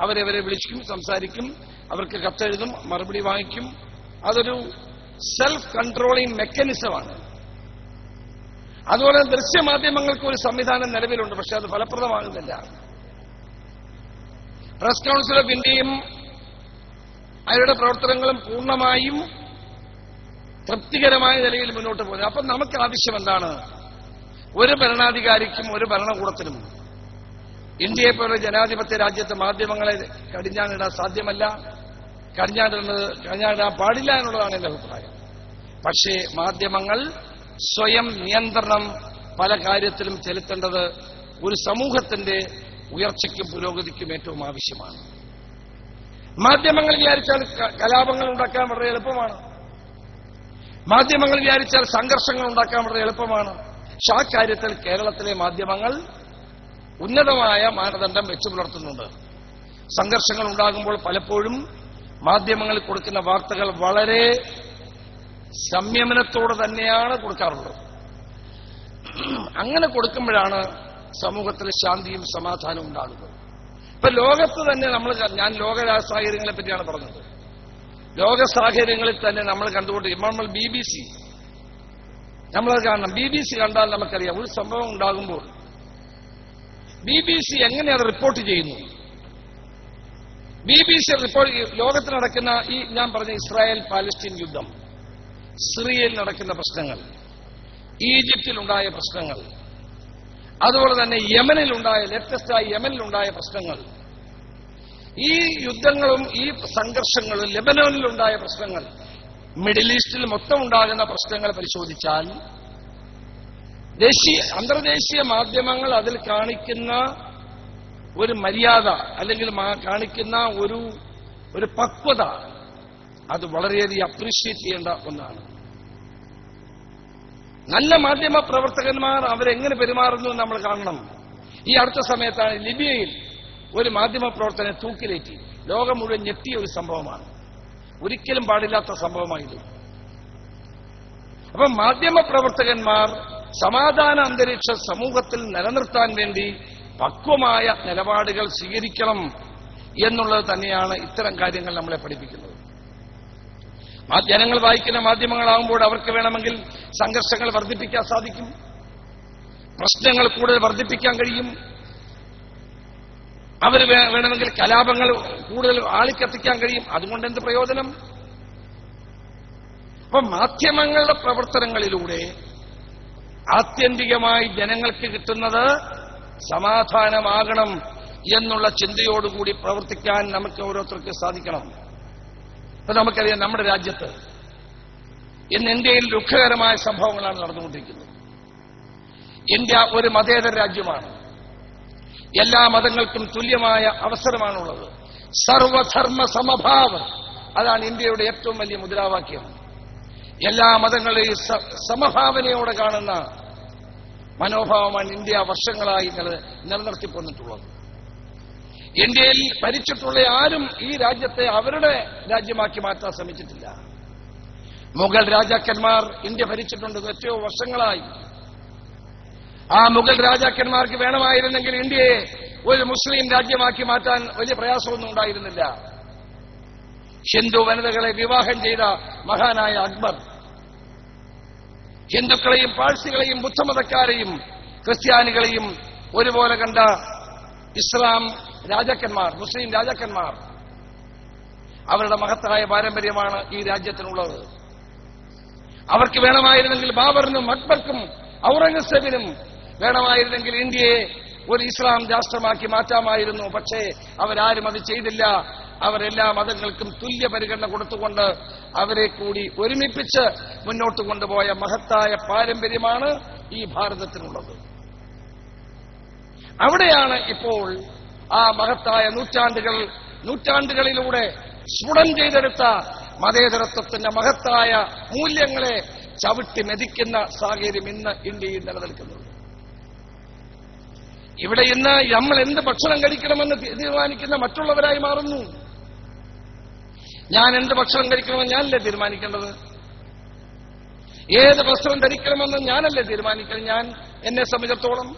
S1: അവരെ വിളിക്കും, സംസാരിക്കും, അവർക്ക് കത്തെഴുതും, മറുപടി വാങ്ങിക്കും. അതൊരു സെൽഫ് കൺട്രോളിംഗ് മെക്കാനിസമാണ്. അതുപോലെ ദൃശ്യമാധ്യമങ്ങൾക്ക് ഒരു സംവിധാനം നിലവിലുണ്ട്, പക്ഷെ അത് ഫലപ്രദമാകുന്നില്ല. പ്രസ് കൗൺസിൽ ഓഫ് ഇന്ത്യയും അവരുടെ പ്രവർത്തനങ്ങളും പൂർണ്ണമായും തൃപ്തികരമായ നിലയിൽ മുന്നോട്ട് പോകുന്നത്. അപ്പം നമുക്ക് ആവശ്യം എന്താണ്? ഒരു ഭരണാധികാരിക്കും ഒരു ഭരണകൂടത്തിനും ഇന്ത്യയെ പോലെ ജനാധിപത്യ രാജ്യത്തെ മാധ്യമങ്ങളെ കടിഞ്ഞാണിടാൻ സാധ്യമല്ല, കടിഞ്ഞാണിടാൻ പാടില്ല എന്നുള്ളതാണ് എന്റെ അഭിപ്രായം. പക്ഷേ മാധ്യമങ്ങൾ സ്വയം നിയന്ത്രണം പല കാര്യത്തിലും ചെലുത്തേണ്ടത് ഒരു സമൂഹത്തിന്റെ ഉയർച്ചയ്ക്കും പുരോഗതിക്കും ഏറ്റവും ആവശ്യമാണ്. മാധ്യമങ്ങൾ വിചാരിച്ചാൽ കലാപങ്ങൾ ഉണ്ടാക്കാൻ വളരെ എളുപ്പമാണ്. മാധ്യമങ്ങൾ വിചാരിച്ചാൽ സംഘർഷങ്ങൾ ഉണ്ടാക്കാൻ വളരെ എളുപ്പമാണ്. പക്ഷെ ആ കാര്യത്തിൽ കേരളത്തിലെ മാധ്യമങ്ങൾ ഉന്നതമായ മാനദണ്ഡം വെച്ചു പുലർത്തുന്നുണ്ട്. സംഘർഷങ്ങൾ ഉണ്ടാകുമ്പോൾ പലപ്പോഴും മാധ്യമങ്ങളിൽ കൊടുക്കുന്ന വാർത്തകൾ വളരെ സംയമനത്തോടെ തന്നെയാണ് കൊടുക്കാറുള്ളത്. അങ്ങനെ കൊടുക്കുമ്പോഴാണ് സമൂഹത്തിൽ ശാന്തിയും സമാധാനവും ഉണ്ടാകുന്നത്. ഇപ്പൊ ലോകത്ത് തന്നെ ഞാൻ ലോക സാഹചര്യങ്ങളെ പറ്റിയാണ് പറഞ്ഞത്. ലോക സാഹചര്യങ്ങളിൽ തന്നെ നമ്മൾ കണ്ടുകൊണ്ട് നമ്മൾ BBC നമ്മളത് കാണണം. BBC കണ്ടാൽ നമുക്കറിയാം ഒരു സംഭവം ഉണ്ടാകുമ്പോൾ BBC എങ്ങനെ അത് റിപ്പോർട്ട് ചെയ്യുന്നു. BBC റിപ്പോർട്ട് ലോകത്തിൽ നടക്കുന്ന ഈ ഞാൻ പറഞ്ഞ ഇസ്രായേൽ പാലസ്തീൻ യുദ്ധം, സിറിയയിൽ നടക്കുന്ന പ്രശ്നങ്ങൾ, ഈജിപ്തിലുണ്ടായ പ്രശ്നങ്ങൾ, അതുപോലെ തന്നെ ലേറ്റസ്റ്റായി യമനിലുണ്ടായ പ്രശ്നങ്ങൾ, ഈ യുദ്ധങ്ങളും ഈ സംഘർഷങ്ങളും ലെബനോനിലുണ്ടായ പ്രശ്നങ്ങൾ, മിഡിൽ ഈസ്റ്റിൽ മൊത്തം ഉണ്ടാകുന്ന പ്രശ്നങ്ങൾ പരിശോധിച്ചാൽ അന്തർദേശീയ മാധ്യമങ്ങൾ അതിൽ കാണിക്കുന്ന ഒരു മര്യാദ അല്ലെങ്കിൽ കാണിക്കുന്ന ഒരു പക്വത അത് വളരെയധികം അപ്രീഷിയേറ്റ് ചെയ്യേണ്ട ഒന്നാണ്. നല്ല മാധ്യമ പ്രവർത്തകന്മാർ അവരെങ്ങനെ പെരുമാറുന്നു എന്ന് നമ്മൾ കാണണം. ഈ അടുത്ത സമയത്താണ് ലിബിയയിൽ ഒരു മാധ്യമ പ്രവർത്തകനെ തൂക്കിലേറ്റി. ലോകം മുഴുവൻ ഞെട്ടിയ ഒരു സംഭവമാണ്. ഒരിക്കലും പാടില്ലാത്ത സംഭവമായിരുന്നു. അപ്പം മാധ്യമ പ്രവർത്തകന്മാർ സമാധാന അന്തരീക്ഷ സമൂഹത്തിൽ നിലനിർത്താൻ വേണ്ടി പക്വമായ നിലപാടുകൾ സ്വീകരിക്കണം എന്നുള്ളത് തന്നെയാണ് ഇത്തരം കാര്യങ്ങൾ നമ്മളെ പഠിപ്പിക്കുന്നത്. ജനങ്ങൾ വായിക്കുന്ന മാധ്യമങ്ങളാകുമ്പോൾ അവർക്ക് വേണമെങ്കിൽ സംഘർഷങ്ങൾ വർദ്ധിപ്പിക്കാൻ സാധിക്കും, പ്രശ്നങ്ങൾ കൂടുതൽ വർദ്ധിപ്പിക്കാൻ കഴിയും, അവർ വേണമെങ്കിൽ കലാപങ്ങൾ കൂടുതൽ ആളിക്കത്തിക്കാൻ കഴിയും. അതുകൊണ്ട് എന്ത് പ്രയോജനം? അപ്പം മാധ്യമങ്ങളുടെ പ്രവർത്തനങ്ങളിലൂടെ ആത്യന്തികമായി ജനങ്ങൾക്ക് കിട്ടുന്നത് സമാധാനമാകണം എന്നുള്ള ചിന്തയോടുകൂടി പ്രവർത്തിക്കാൻ നമുക്ക് ഓരോരുത്തർക്ക് സാധിക്കണം. അപ്പൊ നമുക്കറിയാം നമ്മുടെ രാജ്യത്ത് ഇന്ന് ഇന്ത്യയിൽ ദുഃഖകരമായ സംഭവങ്ങളാണ് നടന്നുകൊണ്ടിരിക്കുന്നത്. ഇന്ത്യ ഒരു മതേതര രാജ്യമാണ്. എല്ലാ മതങ്ങൾക്കും തുല്യമായ അവസരമാണുള്ളത്. സർവധർമ്മ സമഭാവം, അതാണ് ഇന്ത്യയുടെ ഏറ്റവും വലിയ മുദ്രാവാക്യം. എല്ലാ മതങ്ങളെയും സമഭാവനയോടെ കാണുന്ന മനോഭാവമാണ് ഇന്ത്യ വർഷങ്ങളായി നിലനിർത്തിപ്പോന്നിട്ടുള്ളത്. ഇന്ത്യയിൽ ഭരിച്ചിട്ടുള്ള ആരും ഈ രാജ്യത്തെ അവരുടെ രാജ്യമാക്കി മാറ്റാൻ ശ്രമിച്ചിട്ടില്ല. മുഗൾ രാജാക്കന്മാർ ഇന്ത്യ ഭരിച്ചിട്ടുണ്ട് എത്രയോ വർഷങ്ങളായി. ആ മുഗൾ രാജാക്കന്മാർക്ക് വേണമായിരുന്നെങ്കിൽ ഇന്ത്യയെ ഒരു മുസ്ലിം രാജ്യമാക്കി മാറ്റാൻ വലിയ പ്രയാസമൊന്നും ഉണ്ടായിരുന്നില്ല. ഹിന്ദു വനിതകളെ വിവാഹം ചെയ്ത മഹാനായ അക്ബർ ഹിന്ദുക്കളെയും പാഴ്സികളെയും ബുദ്ധമതക്കാരെയും ക്രിസ്ത്യാനികളെയും ഒരുപോലെ കണ്ട ഇസ്ലാം രാജാക്കന്മാർ, മുസ്ലിം രാജാക്കന്മാർ, അവരുടെ മഹത്തായ പാരമ്പര്യമാണ് ഈ രാജ്യത്തിനുള്ളത്. അവർക്ക് വേണമായിരുന്നെങ്കിൽ ബാബറിനും അക്ബർക്കും ഔറംഗസേബിനും വേണമായിരുന്നെങ്കിൽ ഇന്ത്യയെ ഒരു ഇസ്ലാം രാഷ്ട്രമാക്കി മാറ്റാമായിരുന്നു. പക്ഷേ അവരാരും അത് ചെയ്തില്ല. അവരെല്ലാ മതങ്ങൾക്കും തുല്യ പരിഗണന കൊടുത്തുകൊണ്ട് അവരെ കൂടി ഒരുമിപ്പിച്ച് മുന്നോട്ട് കൊണ്ടുപോയ മഹത്തായ പാരമ്പര്യമാണ് ഈ ഭാരതത്തിനുള്ളത്. അവിടെയാണ് ഇപ്പോൾ ആ മഹത്തായ നൂറ്റാണ്ടുകളിലൂടെ സ്ഫുടം ചെയ്തെടുത്ത മതേതരത്വത്തിന്റെ മഹത്തായ മൂല്യങ്ങളെ ചവിട്ടി മെതിക്കുന്ന സാഹചര്യം ഇന്ന് ഇന്ത്യയിൽ നിലനിൽക്കുന്നത്. ഇവിടെ ഇന്ന് നമ്മൾ എന്ത് ഭക്ഷണം കഴിക്കണമെന്ന് തീരുമാനിക്കുന്ന മറ്റുള്ളവരായി മാറുന്നു. ഞാൻ എന്ത് ഭക്ഷണം കഴിക്കണമെന്ന് ഞാനല്ലേ തീരുമാനിക്കേണ്ടത്? ഏത് വസ്ത്രം ധരിക്കണമെന്ന് ഞാനല്ലേ തീരുമാനിക്കണം? ഞാൻ എന്നെ സംബന്ധിച്ചിടത്തോളം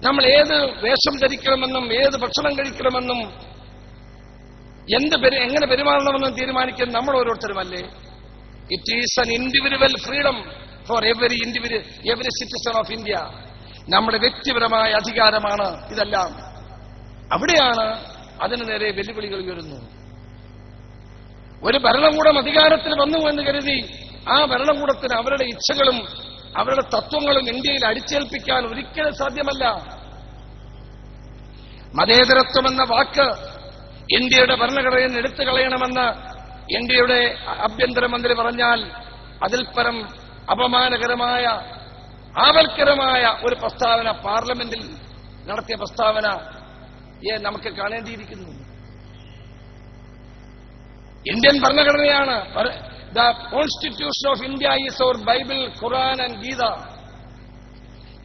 S1: നമ്മൾ ഏത് വേഷം ധരിക്കണമെന്നും ഏത് ഭക്ഷണം കഴിക്കണമെന്നും എങ്ങനെ പെരുമാറണമെന്നും തീരുമാനിക്കുന്നത് നമ്മൾ ഓരോരുത്തരുമല്ലേ? It is an individual freedom for every citizen of India. നമ്മുടെ വ്യക്തിപരമായ അധികാരമാണ് ഇതെല്ലാം. അവിടെയാണ് അതിനു നേരെ വെല്ലുവിളികൾ ഉയരുന്നു. ഒരു ഭരണകൂടം അധികാരത്തിൽ വന്നു എന്ന് കരുതി ആ ഭരണകൂടത്തിന് അവരുടെ ഇച്ഛകളും അവരുടെ തത്വങ്ങളും ഇന്ത്യയിൽ അടിച്ചേൽപ്പിക്കാൻ ഒരിക്കലും സാധ്യമല്ല. മതേതരത്വം എന്ന വാക്ക് ഇന്ത്യയുടെ ഭരണഘടനയിൽ നിന്ന് എടുത്തു കളയണമെന്ന് ഇന്ത്യയുടെ ആഭ്യന്തരമന്ത്രി പറഞ്ഞാൽ അതിൽ പരം അപമാനകരമായ ആവൽക്കരമായ ഒരു പ്രസ്താവന പാർലമെന്റിൽ നടത്തിയ പ്രസ്താവന നമുക്ക് കാണേണ്ടിയിരിക്കുന്നു. ഇന്ത്യൻ ഭരണഘടനയാണ് the constitution of India is our Bible, Quran and Gita.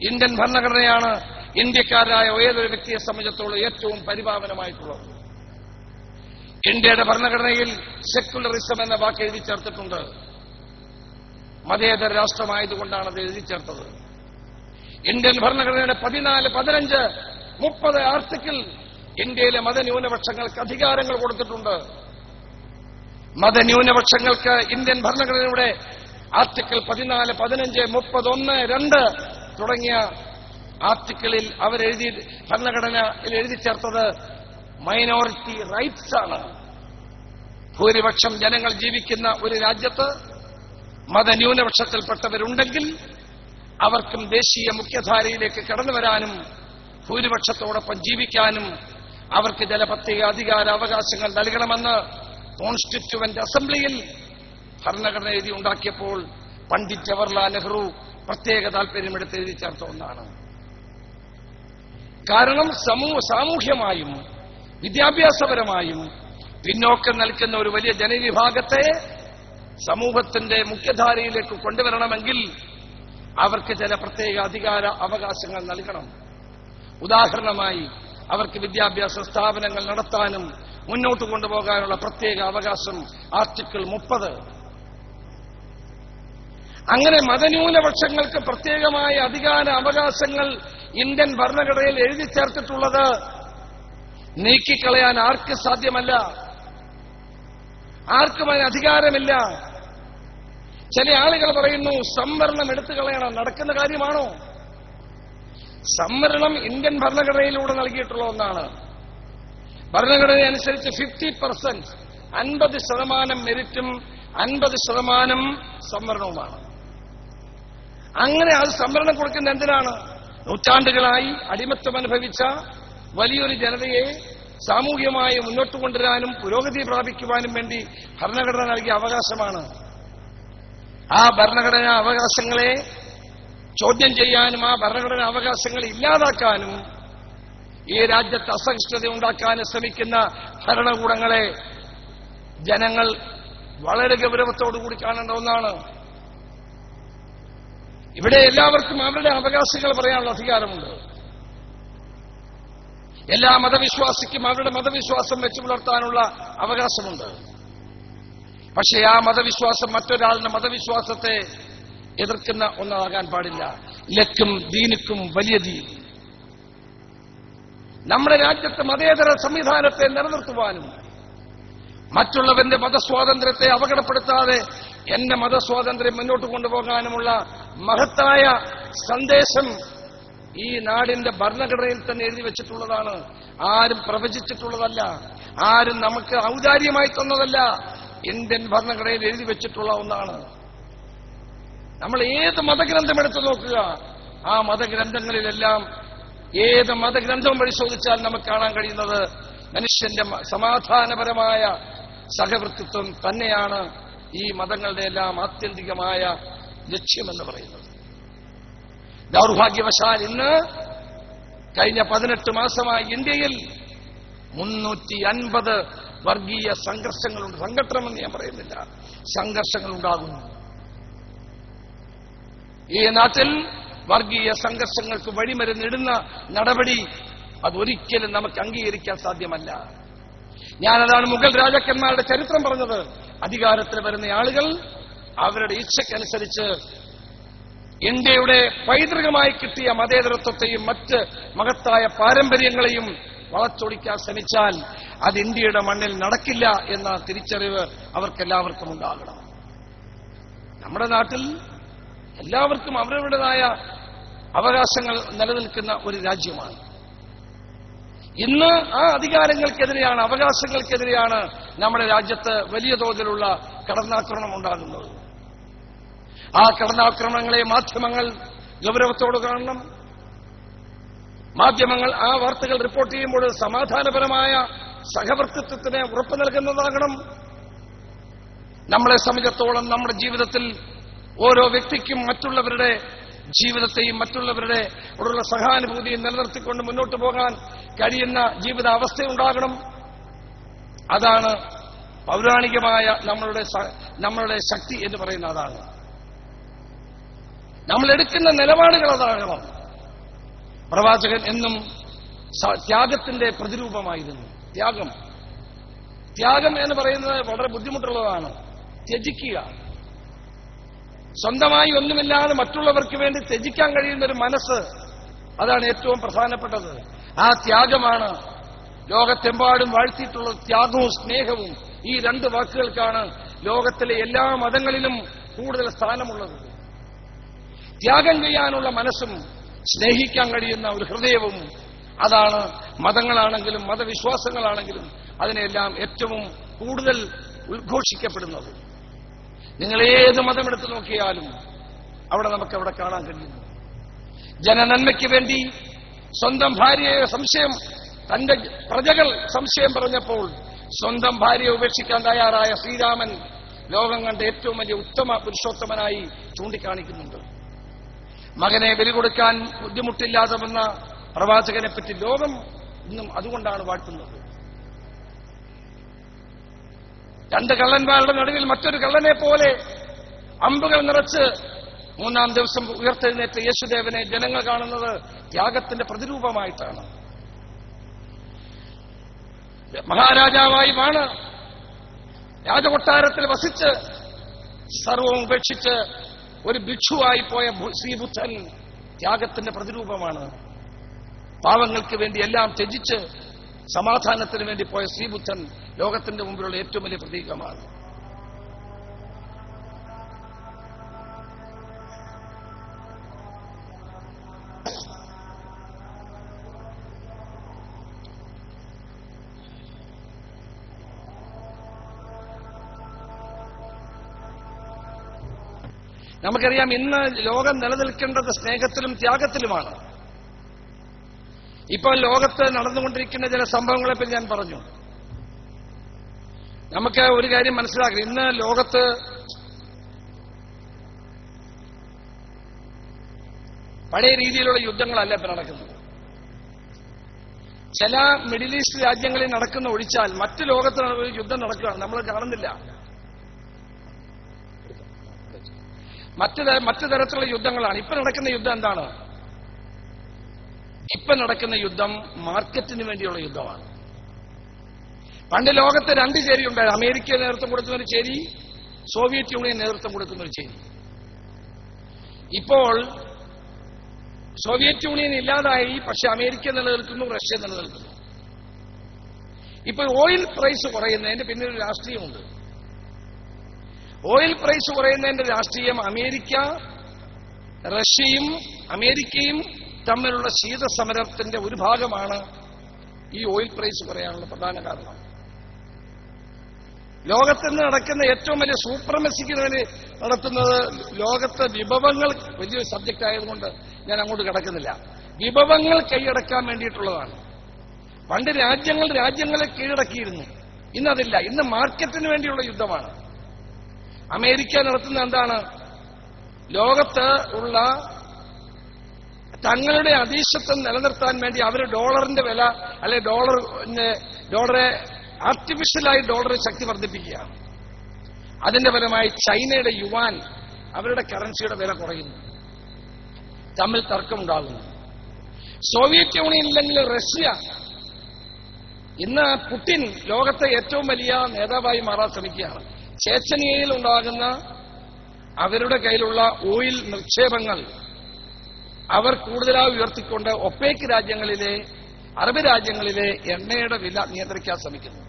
S1: Indian ഭരണഘടനയാണ് ഇന്ത്യക്കാരായ ഏതൊരു വ്യക്തിയെ സംബന്ധിച്ചിടത്തോളം ഏറ്റവും പരിപാവനമായിട്ടുള്ളത്. ഇന്ത്യയുടെ ഭരണഘടനയിൽ സെക്യുലറിസം എന്ന വാക്ക് എഴുതി ചേർത്തിട്ടുണ്ട്. മതേതര രാഷ്ട്രമായതുകൊണ്ടാണ് അത് എഴുതി ചേർത്തത്. ഇന്ത്യൻ ഭരണഘടനയുടെ 14, 15, 30 ആർട്ടിക്കിൾ ഇന്ത്യയിലെ മതന്യൂനപക്ഷങ്ങൾക്ക് അധികാരങ്ങൾ കൊടുത്തിട്ടുണ്ട്. മതന്യൂനപക്ഷങ്ങൾക്ക് ഇന്ത്യൻ ഭരണഘടനയുടെ ആർട്ടിക്കിൾ 14, 15, 31, 2 തുടങ്ങിയ ആർട്ടിക്കിളിൽ ഭരണഘടനയിൽ എഴുതി ചേർത്തത് മൈനോറിറ്റി റൈറ്റ്സ് ആണ്. ഭൂരിപക്ഷം ജനങ്ങൾ ജീവിക്കുന്ന ഒരു രാജ്യത്ത് മതന്യൂനപക്ഷത്തിൽപ്പെട്ടവരുണ്ടെങ്കിൽ അവർക്കും ദേശീയ മുഖ്യധാരയിലേക്ക് കടന്നു വരാനും ഭൂരിപക്ഷത്തോടൊപ്പം ജീവിക്കാനും അവർക്ക് ചില പ്രത്യേക അധികാര അവകാശങ്ങൾ നൽകണമെന്ന് കോൺസ്റ്റിറ്റ്യൂവന്റ് അസംബ്ലിയിൽ ഭരണഘടന എഴുതി ഉണ്ടാക്കിയപ്പോൾ പണ്ഡിറ്റ് ജവഹർലാൽ നെഹ്റു പ്രത്യേക താൽപര്യമെടുത്ത് എഴുതി ചേർത്ത ഒന്നാണ്. കാരണം സാമൂഹ്യമായും വിദ്യാഭ്യാസപരമായും പിന്നോക്കം നിൽക്കുന്ന ഒരു വലിയ ജനവിഭാഗത്തെ സമൂഹത്തിന്റെ മുഖ്യധാരയിലേക്ക് കൊണ്ടുവരണമെങ്കിൽ അവർക്ക് ചില പ്രത്യേക അധികാര അവകാശങ്ങൾ നൽകണം. ഉദാഹരണമായി അവർക്ക് വിദ്യാഭ്യാസ സ്ഥാപനങ്ങൾ നടത്താനും മുന്നോട്ട് കൊണ്ടുപോകാനുള്ള പ്രത്യേക അവകാശം ആർട്ടിക്കിൾ 30. അങ്ങനെ മതന്യൂനപക്ഷങ്ങൾക്ക് പ്രത്യേകമായ അധികാര അവകാശങ്ങൾ ഇന്ത്യൻ ഭരണഘടനയിൽ എഴുതി ചേർത്തിട്ടുള്ളത് നീക്കിക്കളയാൻ ആർക്ക് സാധ്യമല്ല, ആർക്കും അതിന് അധികാരമില്ല. ചില ആളുകൾ പറയുന്നു സംവരണം എടുത്തു കളയണം. നടക്കുന്ന കാര്യമാണോ? സംവരണം ഇന്ത്യൻ ഭരണഘടനയിലൂടെ നൽകിയിട്ടുള്ള ഒന്നാണ്. ഭരണഘടന അനുസരിച്ച് 50%, 50% മെരിറ്റും 50% സംവരണവുമാണ്. അങ്ങനെ അത് സംവരണം കൊടുക്കുന്ന എന്തിനാണ്? നൂറ്റാണ്ടുകളായി അടിമത്തം അനുഭവിച്ച വലിയൊരു ജനതയെ സാമൂഹ്യമായി മുന്നോട്ട് കൊണ്ടുവരാനും പുരോഗതി പ്രാപിക്കുവാനും വേണ്ടി ഭരണഘടന നൽകിയ അവകാശമാണ്. ആ ഭരണഘടനാ അവകാശങ്ങളെ ചോദ്യം ചെയ്യാനും ആ ഭരണഘടനാ അവകാശങ്ങൾ ഇല്ലാതാക്കാനും ഈ രാജ്യത്ത് അസഹിഷ്ണുത ഉണ്ടാക്കാനും ശ്രമിക്കുന്ന ഭരണകൂടങ്ങളെ ജനങ്ങൾ വളരെ ഗൗരവത്തോടുകൂടി കാണേണ്ട ഒന്നാണ്. ഇവിടെ എല്ലാവർക്കും അവരുടെ അവകാശങ്ങൾ പറയാനുള്ള അധികാരമുണ്ട്. എല്ലാ മതവിശ്വാസിക്കും അവരുടെ മതവിശ്വാസം വെച്ചു പുലർത്താനുള്ള അവകാശമുണ്ട്. പക്ഷേ ആ മതവിശ്വാസം മറ്റൊരാളുടെ മതവിശ്വാസത്തെ എതിർക്കുന്ന ഒന്നാകാൻ പാടില്ല. ലക്കും ദീനുക്കും വലിയ ദീൻ. നമ്മുടെ രാജ്യത്ത് മതേതര സംവിധാനത്തെ നിലനിർത്തുവാനും മറ്റുള്ളവന്റെ മതസ്വാതന്ത്ര്യത്തെ അപകടപ്പെടുത്താതെ എന്റെ മതസ്വാതന്ത്ര്യം മുന്നോട്ട് കൊണ്ടുപോകാനുമുള്ള മഹത്തായ സന്ദേശം ഈ നാടിന്റെ ഭരണഘടനയിൽ തന്നെ എഴുതി വെച്ചിട്ടുള്ളതാണ്. ആരും പ്രവചിച്ചിട്ടുള്ളതല്ല, ആരും നമുക്ക് ഔദാര്യമായി തന്നതല്ല. ഇന്ത്യൻ ഭരണഘടനയിൽ എഴുതി വെച്ചിട്ടുള്ള ഒന്നാണ്. നമ്മൾ ഏത് മതഗ്രന്ഥം എടുത്തു നോക്കുക, ആ മതഗ്രന്ഥങ്ങളിലെല്ലാം ഏത് മതഗ്രന്ഥവും പരിശോധിച്ചാൽ നമുക്ക് കാണാൻ കഴിയുന്നത് മനുഷ്യന്റെ സമാധാനപരമായ സഹവർത്തിത്വം തന്നെയാണ് ഈ മതങ്ങളുടെ എല്ലാം ആത്യന്തികമായ ലക്ഷ്യമെന്ന് പറയുന്നത്. ദൗർഭാഗ്യവശാൽ ഇന്ന് കഴിഞ്ഞ 18 മാസമായി ഇന്ത്യയിൽ 350 വർഗീയ സംഘർഷങ്ങളുണ്ട്. സംഘട്ടനമെന്ന് ഞാൻ പറയുന്നില്ല, സംഘർഷങ്ങളുണ്ടാകുന്നു. ഈ നാട്ടിൽ വർഗീയ സംഘർഷങ്ങൾക്ക് വഴിമരുന്നിടുന്ന നടപടി അതൊരിക്കലും നമുക്ക് അംഗീകരിക്കാൻ സാധ്യമല്ല. ഞാനതാണ് മുഗൾ രാജാക്കന്മാരുടെ ചരിത്രം പറഞ്ഞത്. അധികാരത്തിൽ വരുന്ന ആളുകൾ അവരുടെ ഇച്ഛയ്ക്കനുസരിച്ച് ഇന്ത്യയുടെ പൈതൃകമായി കിട്ടിയ മതേതരത്വത്തെയും മറ്റ് മഹത്തായ പാരമ്പര്യങ്ങളെയും വളച്ചൊടിക്കാൻ ശ്രമിച്ചാൽ അത് ഇന്ത്യയുടെ മണ്ണിൽ നടക്കില്ല എന്ന തിരിച്ചറിവ് അവർക്കെല്ലാവർക്കും ഉണ്ടാകണം. നമ്മുടെ നാട്ടിൽ എല്ലാവർക്കും അവരവരുടേതായ അവകാശങ്ങൾ നിലനിൽക്കുന്ന ഒരു രാജ്യമാണ്. ഇന്ന് ആ അധികാരങ്ങൾക്കെതിരെയാണ്, അവകാശങ്ങൾക്കെതിരെയാണ് നമ്മുടെ രാജ്യത്ത് വലിയ തോതിലുള്ള കടന്നാക്രമണം ഉണ്ടാകുന്നത്. ആ കടന്നാക്രമണങ്ങളെ മാധ്യമങ്ങൾ ഗൗരവത്തോട് കാണണം. മാധ്യമങ്ങൾ ആ വാർത്തകൾ റിപ്പോർട്ട് ചെയ്യുമ്പോൾ സമാധാനപരമായ സഹവർത്തിത്വത്തിന് ഉറപ്പു നൽകുന്നതാകണം. നമ്മളെ സംബന്ധിച്ചിടത്തോളം നമ്മുടെ ജീവിതത്തിൽ ഓരോ വ്യക്തിക്കും മറ്റുള്ളവരുടെ ജീവിതത്തെയും മറ്റുള്ളവരുടെ ഉള്ള സഹാനുഭൂതിയും നിലനിർത്തിക്കൊണ്ട് മുന്നോട്ട് പോകാൻ കഴിയുന്ന ജീവിതാവസ്ഥയുണ്ടാകണം. അതാണ് പൗരാണികമായ നമ്മളുടെ ശക്തി എന്ന് പറയുന്ന അതാണ്. നമ്മൾ എടുക്കുന്ന നിലപാടുകൾ അതാകണം. പ്രവാചകൻ എന്നും ത്യാഗത്തിന്റെ പ്രതിരൂപമായിരുന്നു. ത്യാഗം എന്ന് പറയുന്നത് വളരെ ബുദ്ധിമുട്ടുള്ളതാണ്. ത്യജിക്കുക, സ്വന്തമായി ഒന്നുമില്ലാതെ മറ്റുള്ളവർക്ക് വേണ്ടി ത്യജിക്കാൻ കഴിയുന്ന ഒരു മനസ്സ്, അതാണ് ഏറ്റവും പ്രധാനപ്പെട്ടത്. ആ ത്യാഗമാണ് ലോകത്തെമ്പാടും വാഴ്ത്തിയിട്ടുള്ള ത്യാഗവും സ്നേഹവും. ഈ രണ്ട് വാക്കുകൾക്കാണ് ലോകത്തിലെ എല്ലാ മതങ്ങളിലും കൂടുതൽ സ്ഥാനമുള്ളത്. ത്യാഗം ചെയ്യാനുള്ള മനസ്സും സ്നേഹിക്കാൻ കഴിയുന്ന ഒരു ഹൃദയവും, അതാണ് മതങ്ങളാണെങ്കിലും മതവിശ്വാസങ്ങളാണെങ്കിലും അതിനെല്ലാം ഏറ്റവും കൂടുതൽ ഉദ്ഘോഷിക്കപ്പെടുന്നത്. നിങ്ങൾ ഏത് മതമെടുത്ത് നോക്കിയാലും അവിടെ കാണാൻ കഴിയുന്നു. ജനനന്മയ്ക്ക് വേണ്ടി സ്വന്തം ഭാര്യയെ തന്റെ പ്രജകൾ സംശയം പറഞ്ഞപ്പോൾ സ്വന്തം ഭാര്യയെ ഉപേക്ഷിക്കാൻ തയ്യാറായ ശ്രീരാമൻ ലോകം കണ്ട ഏറ്റവും വലിയ ഉത്തമ പുരുഷോത്തമനായി ചൂണ്ടിക്കാണിക്കുന്നുണ്ട്. മകനെ ബലി കൊടുക്കാൻ ബുദ്ധിമുട്ടില്ലാതെ വന്ന പ്രവാചകനെ പറ്റി ലോകം ഇന്നും അതുകൊണ്ടാണ് വാഴ്ത്തുന്നത്. രണ്ട് കള്ളന്മാരുടെ നടുവിൽ മറ്റൊരു കള്ളനെ പോലെ അമ്പുകൾ നിറച്ച് മൂന്നാം ദിവസം ഉയർത്തെഴുന്നേറ്റ യേശുദേവനെ ജനങ്ങൾ കാണുന്നത് ത്യാഗത്തിന്റെ പ്രതിരൂപമായിട്ടാണ്. മഹാരാജാവായി വാണ് രാജകൊട്ടാരത്തിൽ വസിച്ച് സർവവും ഉപേക്ഷിച്ച് ഒരു ഭിക്ഷുവായി പോയ ശ്രീബുദ്ധൻ ത്യാഗത്തിന്റെ പ്രതിരൂപമാണ്. പാവങ്ങൾക്ക് വേണ്ടി എല്ലാം ത്യജിച്ച് സമാധാനത്തിന് വേണ്ടി പോയ ശ്രീബുദ്ധൻ ലോകത്തിന്റെ മുമ്പിലുള്ള ഏറ്റവും വലിയ പ്രതീകമാണ്. നമുക്കറിയാം, ഇന്ന് ലോകം നിലനിൽക്കേണ്ടത് സ്നേഹത്തിലും ത്യാഗത്തിലുമാണ്. ഇപ്പോൾ ലോകത്ത് നടന്നുകൊണ്ടിരിക്കുന്ന ചില സംഭവങ്ങളെപ്പറ്റി ഞാൻ പറഞ്ഞു. നമുക്ക് ഒരു കാര്യം മനസ്സിലാക്കണം. ഇന്ന് ലോകത്ത് പഴയ രീതിയിലുള്ള യുദ്ധങ്ങളല്ല ഇപ്പം നടക്കുന്നത്. ചില മിഡിൽ ഈസ്റ്റ് രാജ്യങ്ങളിൽ നടക്കുന്ന ഒഴിച്ചാൽ മറ്റു ലോകത്ത് ഒരു യുദ്ധം നടക്കുകയാണ്, നമ്മൾ കാണുന്നില്ല. മറ്റു തരത്തിലുള്ള യുദ്ധങ്ങളാണ്. ഇപ്പൊ നടക്കുന്ന യുദ്ധം എന്താണ്? ഇപ്പൊ നടക്കുന്ന യുദ്ധം മാർക്കറ്റിന് വേണ്ടിയുള്ള യുദ്ധമാണ്. പണ്ട് ലോകത്ത് രണ്ട് ചേരിയുണ്ടായിരുന്നു. അമേരിക്ക നേതൃത്വം കൊടുക്കുന്ന ഒരു ചേരി, സോവിയറ്റ് യൂണിയൻ നേതൃത്വം കൊടുക്കുന്ന ഒരു ചേരി. ഇപ്പോൾ സോവിയറ്റ് യൂണിയൻ ഇല്ലാതായി, പക്ഷെ അമേരിക്ക നിലനിൽക്കുന്നു, റഷ്യ നിലനിൽക്കുന്നു. ഇപ്പോൾ ഓയിൽ പ്രൈസ് കുറയുന്നതിന്റെ പിന്നിൽ ഒരു രാഷ്ട്രീയമുണ്ട്. ഓയിൽ പ്രൈസ് കുറയുന്നതിന്റെ രാഷ്ട്രീയം റഷ്യയും അമേരിക്കയും തമ്മിലുള്ള ശീതസമരത്തിന്റെ ഒരു ഭാഗമാണ് ഈ ഓയിൽ പ്രൈസ് കുറയാനുള്ള പ്രധാന കാരണം. ലോകത്തിന് നടക്കുന്ന ഏറ്റവും വലിയ സൂപ്രമസിക്ക് നടത്തുന്നത് ലോകത്തെ വിഭവങ്ങൾ വലിയൊരു സബ്ജക്റ്റ് ആയതുകൊണ്ട് ഞാൻ അങ്ങോട്ട് കിടക്കുന്നില്ല. വിഭവങ്ങൾ കൈയടക്കാൻ വേണ്ടിയിട്ടുള്ളതാണ്. പണ്ട് രാജ്യങ്ങളെ കീഴടക്കിയിരുന്നു, ഇന്നതില്ല. ഇന്ന് മാർക്കറ്റിന് വേണ്ടിയുള്ള യുദ്ധമാണ്. അമേരിക്ക നടത്തുന്ന എന്താണ്? ലോകത്ത് ഉള്ള തങ്ങളുടെ അധീശത്വം നിലനിർത്താൻ വേണ്ടി അവർ ഡോളറിന്റെ വില, അല്ലെ ഡോളറെ ആർട്ടിഫിഷ്യലായി ഡോളർ ശക്തി വർദ്ധിപ്പിക്കുകയാണ്. അതിന്റെ ഫലമായി ചൈനയുടെ യുവാൻ, അവരുടെ കറൻസിയുടെ വില കുറയുന്നു, തമ്മിൽ തർക്കമുണ്ടാകുന്നു. സോവിയറ്റ് യൂണിയൻ ഇല്ലെങ്കിൽ റഷ്യ. ഇന്ന് പുടിൻ ലോകത്തെ ഏറ്റവും വലിയ നേതാവായി മാറാൻ ശ്രമിക്കുകയാണ്. ചേച്ചനിയയിൽ ഉണ്ടാകുന്ന അവരുടെ കയ്യിലുള്ള ഓയിൽ നിക്ഷേപങ്ങൾ അവർ കൂടുതലായി ഉയർത്തിക്കൊണ്ട് ഒപെക് രാജ്യങ്ങളിലെ, അറബ് രാജ്യങ്ങളിലെ എണ്ണയുടെ വില നിയന്ത്രിക്കാൻ ശ്രമിക്കുന്നു.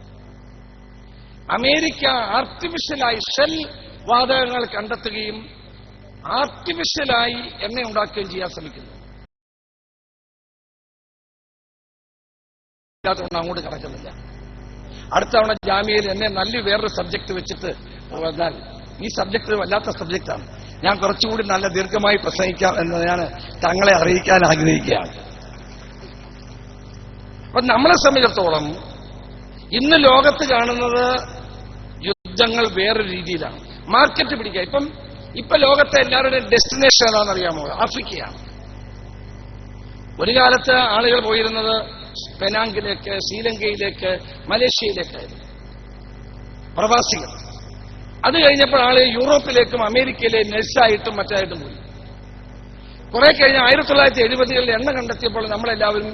S1: അമേരിക്ക ആർട്ടിഫിഷ്യലായി ഷെൽ വാതകങ്ങൾ കണ്ടെത്തുകയും ആർട്ടിഫിഷ്യലായി എണ്ണ ഉണ്ടാക്കുകയും ചെയ്യാൻ ശ്രമിക്കുന്നു. അങ്ങോട്ട് കിടക്കുന്നില്ല. അടുത്ത തവണ ജാമ്യയിൽ എന്നെ നല്ല വേറൊരു സബ്ജക്ട് വെച്ചിട്ട് വന്നാൽ, ഈ സബ്ജക്ട് വല്ലാത്ത സബ്ജക്റ്റാണ്, ഞാൻ കുറച്ചുകൂടി നല്ല ദീർഘമായി പ്രസംഗിക്കാം എന്ന് ഞാൻ തങ്ങളെ അറിയിക്കാൻ ആഗ്രഹിക്കുകയാണ്. അപ്പൊ നമ്മളെ സംബന്ധിച്ചിടത്തോളം ഇന്ന് ലോകത്ത് കാണുന്നത് യുദ്ധങ്ങൾ വേറൊരു രീതിയിലാണ്. മാർക്കറ്റ് പിടിക്കുക. ഇപ്പൊ ലോകത്തെ എല്ലാവരുടെയും ഡെസ്റ്റിനേഷൻ ഏതാണെന്നറിയാമോ? ആഫ്രിക്കയാണ്. ഒരു കാലത്ത് ആളുകൾ പോയിരുന്നത് പെനാങ്കിലേക്ക്, ശ്രീലങ്കയിലേക്ക്, മലേഷ്യയിലേക്കായിരുന്നു പ്രവാസികൾ. അത് കഴിഞ്ഞപ്പോൾ ആളുകൾ യൂറോപ്പിലേക്കും അമേരിക്കയിലെ നഴ്സായിട്ടും മറ്റായിട്ടും പോയി. കുറെ കഴിഞ്ഞ് 1970-കളിൽ എണ്ണ കണ്ടെത്തിയപ്പോൾ നമ്മളെല്ലാവരും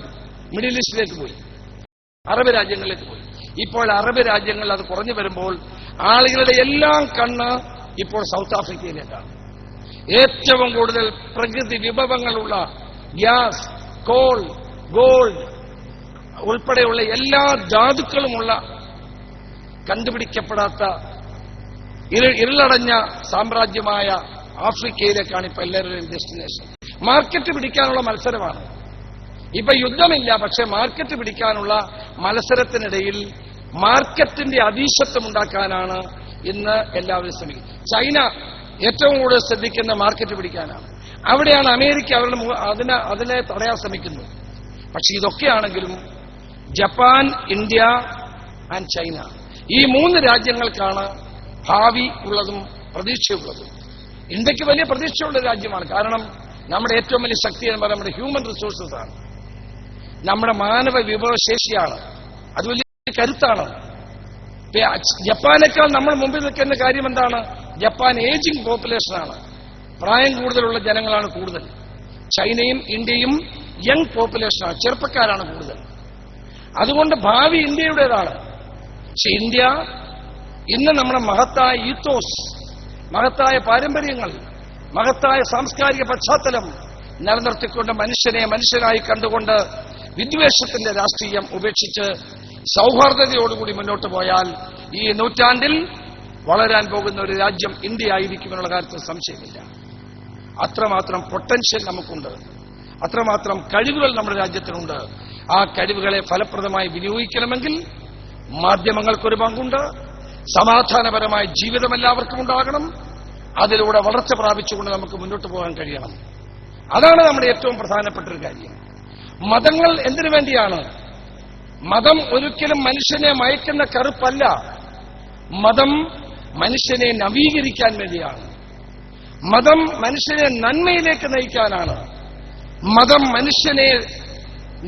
S1: മിഡിൽ ഈസ്റ്റിലേക്ക് പോയി, അറബ് രാജ്യങ്ങളിലേക്ക് പോയി. ഇപ്പോൾ അറബ് രാജ്യങ്ങളിൽ അത് കുറഞ്ഞു വരുമ്പോൾ ആളുകളുടെ എല്ലാം കണ്ണ് ഇപ്പോൾ സൗത്ത് ആഫ്രിക്കയിലേക്കാണ്. ഏറ്റവും കൂടുതൽ പ്രകൃതി വിഭവങ്ങളുള്ള ഗ്യാസ്, കോൾ, ഗോൾഡ് ഉൾപ്പെടെയുള്ള എല്ലാ ധാതുക്കളുമുള്ള കണ്ടുപിടിക്കപ്പെടാത്ത ഇരുളടഞ്ഞ സാമ്രാജ്യമായ ആഫ്രിക്കയിലേക്കാണ് ഇപ്പൊ എല്ലാവരുടെയും ഡെസ്റ്റിനേഷൻ. മാർക്കറ്റ് പിടിക്കാനുള്ള മത്സരമാണ്. ഇപ്പൊ യുദ്ധമില്ല, പക്ഷെ മാർക്കറ്റ് പിടിക്കാനുള്ള മത്സരത്തിനിടയിൽ മാർക്കറ്റിന്റെ അധീശത്വം ഉണ്ടാക്കാനാണ് ഇന്ന് എല്ലാവരും ശ്രമിക്കുന്നത്. ചൈന ഏറ്റവും കൂടുതൽ ശ്രദ്ധിക്കുന്ന മാർക്കറ്റ് പിടിക്കാനാണ്. അവിടെയാണ് അമേരിക്ക അതിനെ തടയാൻ ശ്രമിക്കുന്നത്. പക്ഷെ ഇതൊക്കെയാണെങ്കിലും ജപ്പാൻ, ഇന്ത്യ ആൻഡ് ചൈന, ഈ 3 രാജ്യങ്ങൾക്കാണ് ഭാവി ഉള്ളതും പ്രതീക്ഷയുള്ളതും. ഇന്ത്യക്ക് വലിയ പ്രതീക്ഷയുള്ള രാജ്യമാണ്. കാരണം നമ്മുടെ ഏറ്റവും വലിയ ശക്തി എന്ന് പറയുന്നത് നമ്മുടെ ഹ്യൂമൻ റിസോഴ്സസ് ആണ്, നമ്മുടെ മാനവ വിഭവശേഷിയാണ്. അത് വലിയ കരുത്താണ്. ജപ്പാനേക്കാൾ നമ്മൾ മുമ്പിൽ നിൽക്കുന്ന കാര്യം എന്താണ്? ജപ്പാൻ ഏജിംഗ് പോപ്പുലേഷനാണ്, പ്രായം കൂടുതലുള്ള ജനങ്ങളാണ് കൂടുതൽ. ചൈനയും ഇന്ത്യയും യങ് പോപ്പുലേഷനാണ്, ചെറുപ്പക്കാരാണ് കൂടുതൽ. അതുകൊണ്ട് ഭാവി ഇന്ത്യയുടേതാണ്. പക്ഷെ ഇന്ത്യ ഇന്ന് നമ്മുടെ മഹത്തായ ഈത്തോസ്, മഹത്തായ പാരമ്പര്യങ്ങൾ, മഹത്തായ സാംസ്കാരിക പശ്ചാത്തലം നിലനിർത്തിക്കൊണ്ട് മനുഷ്യനെ മനുഷ്യനായി കണ്ടുകൊണ്ട് വിദ്വേഷത്തിന്റെ രാഷ്ട്രീയം ഉപേക്ഷിച്ച് സൗഹാർദ്ദതയോടുകൂടി മുന്നോട്ട് പോയാൽ ഈ നൂറ്റാണ്ടിൽ വളരാൻ പോകുന്ന ഒരു രാജ്യം ഇന്ത്യ ആയിരിക്കുമെന്നുള്ള കാര്യത്തിൽ സംശയമില്ല. അത്രമാത്രം പൊട്ടൻഷ്യൽ നമുക്കുണ്ട്, അത്രമാത്രം കഴിവുകൾ നമ്മുടെ രാജ്യത്തിനുണ്ട്. ആ കഴിവുകളെ ഫലപ്രദമായി വിനിയോഗിക്കണമെങ്കിൽ മാധ്യമങ്ങൾക്കൊരു പങ്കുണ്ട്. സമാധാനപരമായ ജീവിതം എല്ലാവർക്കും ഉണ്ടാകണം. അതിലൂടെ വളർച്ച പ്രാപിച്ചുകൊണ്ട് നമുക്ക് മുന്നോട്ട് പോകാൻ കഴിയണം. അതാണ് നമ്മുടെ ഏറ്റവും പ്രധാനപ്പെട്ട ഒരു കാര്യം. മതങ്ങൾ എന്തിനു വേണ്ടിയാണ്? മതം ഒരിക്കലും മനുഷ്യനെ മയക്കുന്ന കറുപ്പല്ല. മതം മനുഷ്യനെ നവീകരിക്കാൻ വേണ്ടിയാണ്. മതം മനുഷ്യനെ നന്മയിലേക്ക് നയിക്കാനാണ്. മതം മനുഷ്യനെ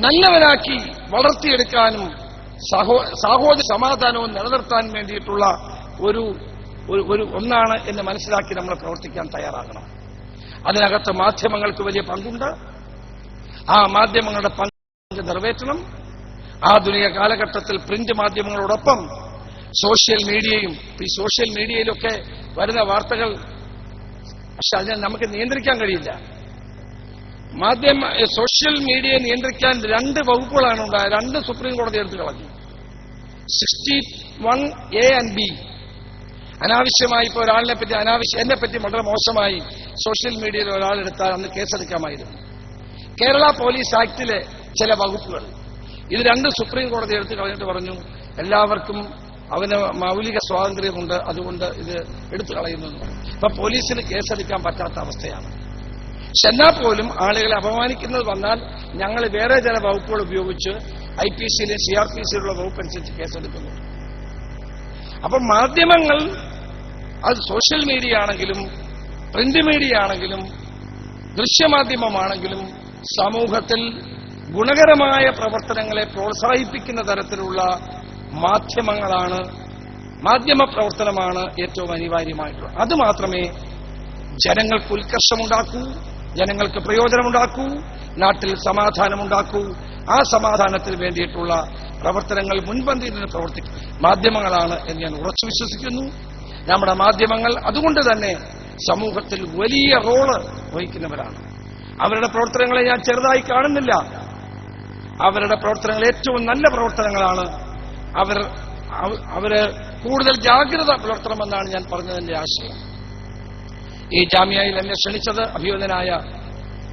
S1: നല്ലവനാക്കി വളർത്തിയെടുക്കാനും സാഹോദര്യ സമാധാനവും നിലനിർത്താൻ വേണ്ടിയിട്ടുള്ള ഒന്നാണ് എന്ന് മനസ്സിലാക്കി നമ്മൾ പ്രവർത്തിക്കാൻ തയ്യാറാകണം. അതിനകത്ത് മാധ്യമങ്ങൾക്ക് വലിയ പങ്കുണ്ട്. ആ മാധ്യമങ്ങളുടെ പങ്ക് നിറവേറ്റണം. ആധുനിക കാലഘട്ടത്തിൽ പ്രിന്റ് മാധ്യമങ്ങളോടൊപ്പം സോഷ്യൽ മീഡിയയും, ഈ സോഷ്യൽ മീഡിയയിലൊക്കെ വരുന്ന വാർത്തകൾ, പക്ഷെ അതിനെ നമുക്ക് നിയന്ത്രിക്കാൻ കഴിയില്ല. സോഷ്യൽ മീഡിയയെ നിയന്ത്രിക്കാൻ 2 വകുപ്പുകളാണ് ഉണ്ടായത്. 2 സുപ്രീം കോടതി എടുത്തു കളഞ്ഞു. 61A and B. അനാവശ്യമായി ഇപ്പോൾ ഒരാളിനെ പറ്റി എന്നെപ്പറ്റി വളരെ മോശമായി സോഷ്യൽ മീഡിയയിൽ ഒരാളെടുത്താൽ അന്ന് കേസെടുക്കാമായിരുന്നു. കേരള പോലീസ് ആക്ടിലെ ചില വകുപ്പുകൾ, ഇത് 2 സുപ്രീം കോടതി എടുത്തു കളഞ്ഞിട്ട് പറഞ്ഞു എല്ലാവർക്കും അവന് മൗലിക സ്വാതന്ത്ര്യമുണ്ട്, അതുകൊണ്ട് ഇത് എടുത്തു കളയുന്നു. ഇപ്പൊ പോലീസിന് കേസെടുക്കാൻ പറ്റാത്ത അവസ്ഥയാണ്. എന്നാൽ പോലും ആളുകളെ അപമാനിക്കുന്നത് വന്നാൽ ഞങ്ങൾ വേറെ ചില വകുപ്പുകൾ ഉപയോഗിച്ച് IPC-യിലും CRPC-യിലുള്ള വകുപ്പ് അനുസരിച്ച് കേസെടുക്കുന്നു. അപ്പം മാധ്യമങ്ങൾ, അത് സോഷ്യൽ മീഡിയ ആണെങ്കിലും പ്രിന്റ് മീഡിയ ആണെങ്കിലും ദൃശ്യമാധ്യമമാണെങ്കിലും സമൂഹത്തിൽ ഗുണകരമായ പ്രവർത്തനങ്ങളെ പ്രോത്സാഹിപ്പിക്കുന്ന തരത്തിലുള്ള മാധ്യമ പ്രവർത്തനമാണ് ഏറ്റവും അനിവാര്യമായിട്ടുള്ളത്. അത് മാത്രമേ ജനങ്ങൾക്ക് ഉത്കർഷമുണ്ടാക്കൂ, ജനങ്ങൾക്ക് പ്രയോജനമുണ്ടാക്കൂ, നാട്ടിൽ സമാധാനമുണ്ടാക്കൂ. ആ സമാധാനത്തിന് വേണ്ടിയിട്ടുള്ള പ്രവർത്തനങ്ങൾ മുൻപന്തിയിൽ നിന്ന് പ്രവർത്തിക്കും മാധ്യമങ്ങളാണ് എന്ന് ഞാൻ ഉറച്ചു വിശ്വസിക്കുന്നു. നമ്മുടെ മാധ്യമങ്ങൾ അതുകൊണ്ട് തന്നെ സമൂഹത്തിൽ വലിയ റോള് വഹിക്കുന്നവരാണ്. അവരുടെ പ്രവർത്തനങ്ങളെ ഞാൻ ചെറുതായി കാണുന്നില്ല. അവരുടെ പ്രവർത്തനങ്ങൾ ഏറ്റവും നല്ല പ്രവർത്തനങ്ങളാണ്. അവര് കൂടുതൽ ജാഗ്രത പുലർത്തണമെന്നാണ് ഞാൻ പറഞ്ഞതിന്റെ ആശയം. ഈ ജാമ്യയിൽ എന്നെ ക്ഷണിച്ചത്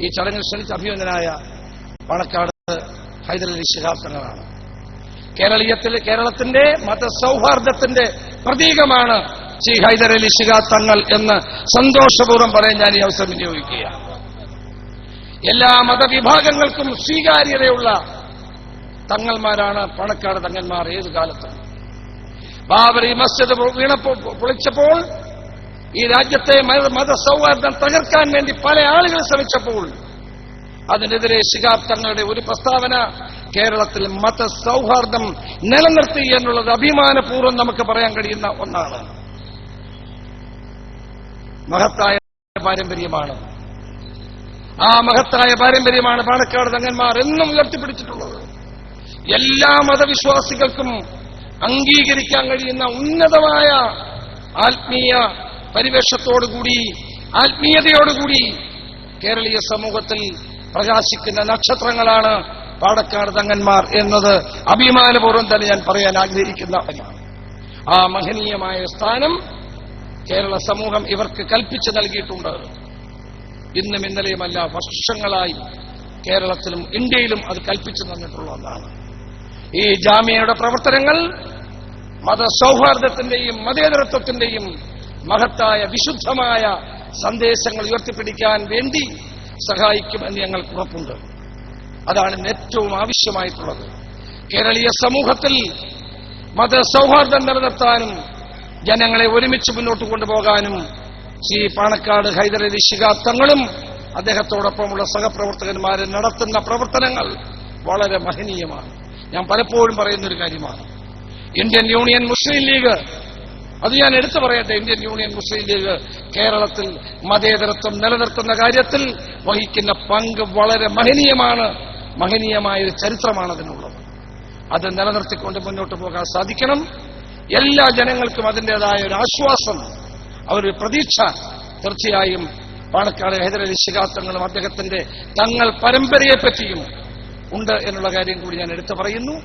S1: ഈ ചടങ്ങിൽ ക്ഷണിച്ച അഭിനന്ദനായ പാണക്കാട് ഹൈദരലി ശിഹാബ് തങ്ങളാണ്. കേരളത്തിന്റെ മതസൗഹാർദ്ദത്തിന്റെ പ്രതീകമാണ് ശ്രീ ഹൈദരലി ശിഹാബ് തങ്ങൾ എന്ന് സന്തോഷപൂർവ്വം പറയാൻ ഞാൻ ഈ അവസരം വിനിയോഗിക്കുകയാണ്. എല്ലാ മതവിഭാഗങ്ങൾക്കും സ്വീകാര്യതയുള്ള തങ്ങന്മാരാണ് പാണക്കാട് തങ്ങന്മാർ. ഏതു കാലത്തും ബാബറി മസ്ജിദ് പൊളിച്ചപ്പോൾ, ഈ രാജ്യത്തെ മതസൗഹാർദ്ദം തകർക്കാൻ വേണ്ടി പല ആളുകൾ ശ്രമിച്ചപ്പോൾ അതിനെതിരെ ശിഹാബ് തങ്ങളുടെ ഒരു പ്രസ്താവന കേരളത്തിൽ മതസൗഹാർദ്ദം നിലനിർത്തി എന്നുള്ളത് അഭിമാനപൂർവ്വം നമുക്ക് പറയാൻ കഴിയുന്ന ഒന്നാണ്. മഹത്തായ പാരമ്പര്യമാണ്. ആ മഹത്തായ പാരമ്പര്യമാണ് പാണക്കാട് തങ്ങന്മാർ എന്നും ഉയർത്തിപ്പിടിച്ചിട്ടുള്ളത്. എല്ലാ മതവിശ്വാസികൾക്കും അംഗീകരിക്കാൻ കഴിയുന്ന ഉന്നതമായ ആത്മീയ പരിവേഷത്തോടുകൂടി, ആത്മീയതയോടുകൂടി കേരളീയ സമൂഹത്തിൽ പ്രകാശിക്കുന്ന നക്ഷത്രങ്ങളാണ് പാണക്കാട് തങ്ങന്മാർ എന്നത് അഭിമാനപൂർവ്വം തന്നെ ഞാൻ പറയാൻ ആഗ്രഹിക്കുന്ന കാര്യമാണ്. ആ മഹനീയമായ സ്ഥാനം കേരള സമൂഹം ഇവർക്ക് കൽപ്പിച്ചു നൽകിയിട്ടുണ്ട്. ഇന്നും ഇന്നലെയുമല്ല, വർഷങ്ങളായി കേരളത്തിലും ഇന്ത്യയിലും അത് കൽപ്പിച്ചു തന്നിട്ടുള്ള ഒന്നാണ്. ഈ ജാമിയയുടെ പ്രവർത്തനങ്ങൾ മതസൗഹാർദ്ദത്തിന്റെയും മതേതരത്വത്തിന്റെയും മഹത്തായ വിശുദ്ധമായ സന്ദേശങ്ങൾ ഉയർത്തിപ്പിടിക്കാൻ വേണ്ടി സഹായിക്കുമെന്ന് ഞങ്ങൾക്ക് ഉറപ്പുണ്ട്. അതാണ് ഏറ്റവും ആവശ്യമായിട്ടുള്ളത്. കേരളീയ സമൂഹത്തിൽ മതസൗഹാർദ്ദം നിലനിർത്താനും ജനങ്ങളെ ഒരുമിച്ച് മുന്നോട്ട് കൊണ്ടുപോകാനും ശ്രീ പാണക്കാട് ഹൈദരലി ശിഹാബ് തങ്ങളും അദ്ദേഹത്തോടൊപ്പമുള്ള സഹപ്രവർത്തകന്മാരെ നടത്തുന്ന പ്രവർത്തനങ്ങൾ വളരെ മഹനീയമാണ്. ഞാൻ പലപ്പോഴും പറയുന്നൊരു കാര്യമാണ്. ഇന്ത്യൻ യൂണിയൻ മുസ്ലിം ലീഗ്, അത് ഞാൻ എടുത്തു പറയട്ടെ, ഇന്ത്യൻ യൂണിയൻ മുസ്ലിം ലീഗ് കേരളത്തിൽ മതേതരത്വം നിലനിർത്തുന്ന കാര്യത്തിൽ വഹിക്കുന്ന പങ്ക് വളരെ മഹനീയമാണ്. മഹനീയമായ ഒരു ചരിത്രമാണ് അതിനുള്ളത്. അത് നിലനിർത്തിക്കൊണ്ട് മുന്നോട്ട് പോകാൻ സാധിക്കണം. എല്ലാ ജനങ്ങൾക്കും അതിൻ്റെതായ ഒരു ആശ്വാസം, ഒരു പ്രതീക്ഷ തീർച്ചയായും പാണക്കാട് ഹൈദരലി ശിഹാബ് തങ്ങളും അദ്ദേഹത്തിന്റെ തങ്ങൾ പരമ്പരയെപ്പറ്റിയും ഉണ്ട് എന്നുള്ള കാര്യം കൂടി ഞാൻ എടുത്തു പറയുന്നു.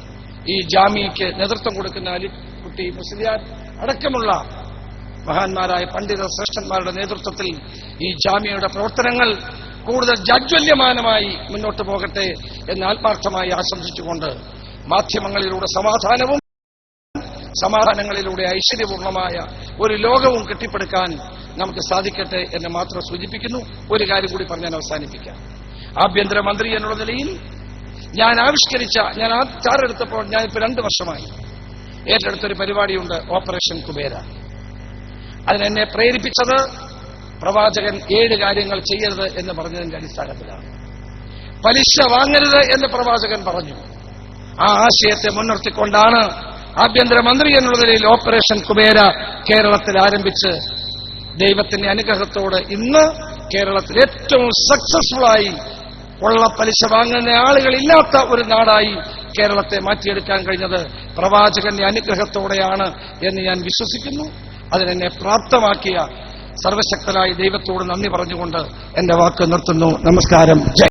S1: ഈ ജാമിയയ്ക്ക് നേതൃത്വം കൊടുക്കുന്ന അലിക്കുട്ടി മുസ്ലിയാർ അടക്കമുള്ള മഹാന്മാരായ പണ്ഡിത ശ്രേഷ്ഠന്മാരുടെ നേതൃത്വത്തിൽ ഈ ജാമിയയുടെ പ്രവർത്തനങ്ങൾ കൂടുതൽ ജാജ്വല്യമാനമായി മുന്നോട്ട് പോകട്ടെ എന്ന് ആത്മാർത്ഥമായി ആശംസിച്ചുകൊണ്ട് മാധ്യമങ്ങളിലൂടെ സമാധാനങ്ങളിലൂടെ ഐശ്വര്യപൂർണമായ ഒരു ലോകവും കെട്ടിപ്പടുക്കാൻ നമുക്ക് സാധിക്കട്ടെ എന്ന് മാത്രം സൂചിപ്പിക്കുന്നു. ഒരു കാര്യം കൂടി പറഞ്ഞ് ഞാൻ അവസാനിപ്പിക്കാം. ആഭ്യന്തരമന്ത്രി എന്നുള്ള നിലയിൽ ഞാൻ ആ ചാറെടുത്തപ്പോൾ ഞാനിപ്പോൾ 2 വർഷമായി ഏറ്റെടുത്തൊരു പരിപാടിയുണ്ട്, ഓപ്പറേഷൻ കുബേര. അതിനെന്നെ പ്രേരിപ്പിച്ചത് പ്രവാചകൻ 7 കാര്യങ്ങൾ ചെയ്യരുത് എന്ന് പറഞ്ഞതിന്റെ അടിസ്ഥാനത്തിലാണ്. പലിശ വാങ്ങരുത് എന്ന് പ്രവാചകൻ പറഞ്ഞു. ആ ആശയത്തെ മുൻനിർത്തിക്കൊണ്ടാണ് ആഭ്യന്തരമന്ത്രി എന്നുള്ള നിലയിൽ ഓപ്പറേഷൻ കുബേര കേരളത്തിൽ ആരംഭിച്ച് ദൈവത്തിന്റെ അനുഗ്രഹത്തോട് ഇന്ന് കേരളത്തിൽ ഏറ്റവും സക്സസ്ഫുള്ളായി ഉള്ള പലിശ വാങ്ങുന്ന ആളുകളില്ലാത്ത ഒരു നാടായി കേരളത്തെ മാറ്റിയെടുക്കാൻ കഴിഞ്ഞത് പ്രവാചകന്റെ അനുഗ്രഹത്തോടെയാണ് എന്ന് ഞാൻ വിശ്വസിക്കുന്നു. അതിനെന്നെ പ്രാപ്തമാക്കിയ സർവശക്തനായ ദൈവത്തോട് നന്ദി പറഞ്ഞുകൊണ്ട് എന്റെ വാക്ക് നിർത്തുന്നു. നമസ്കാരം.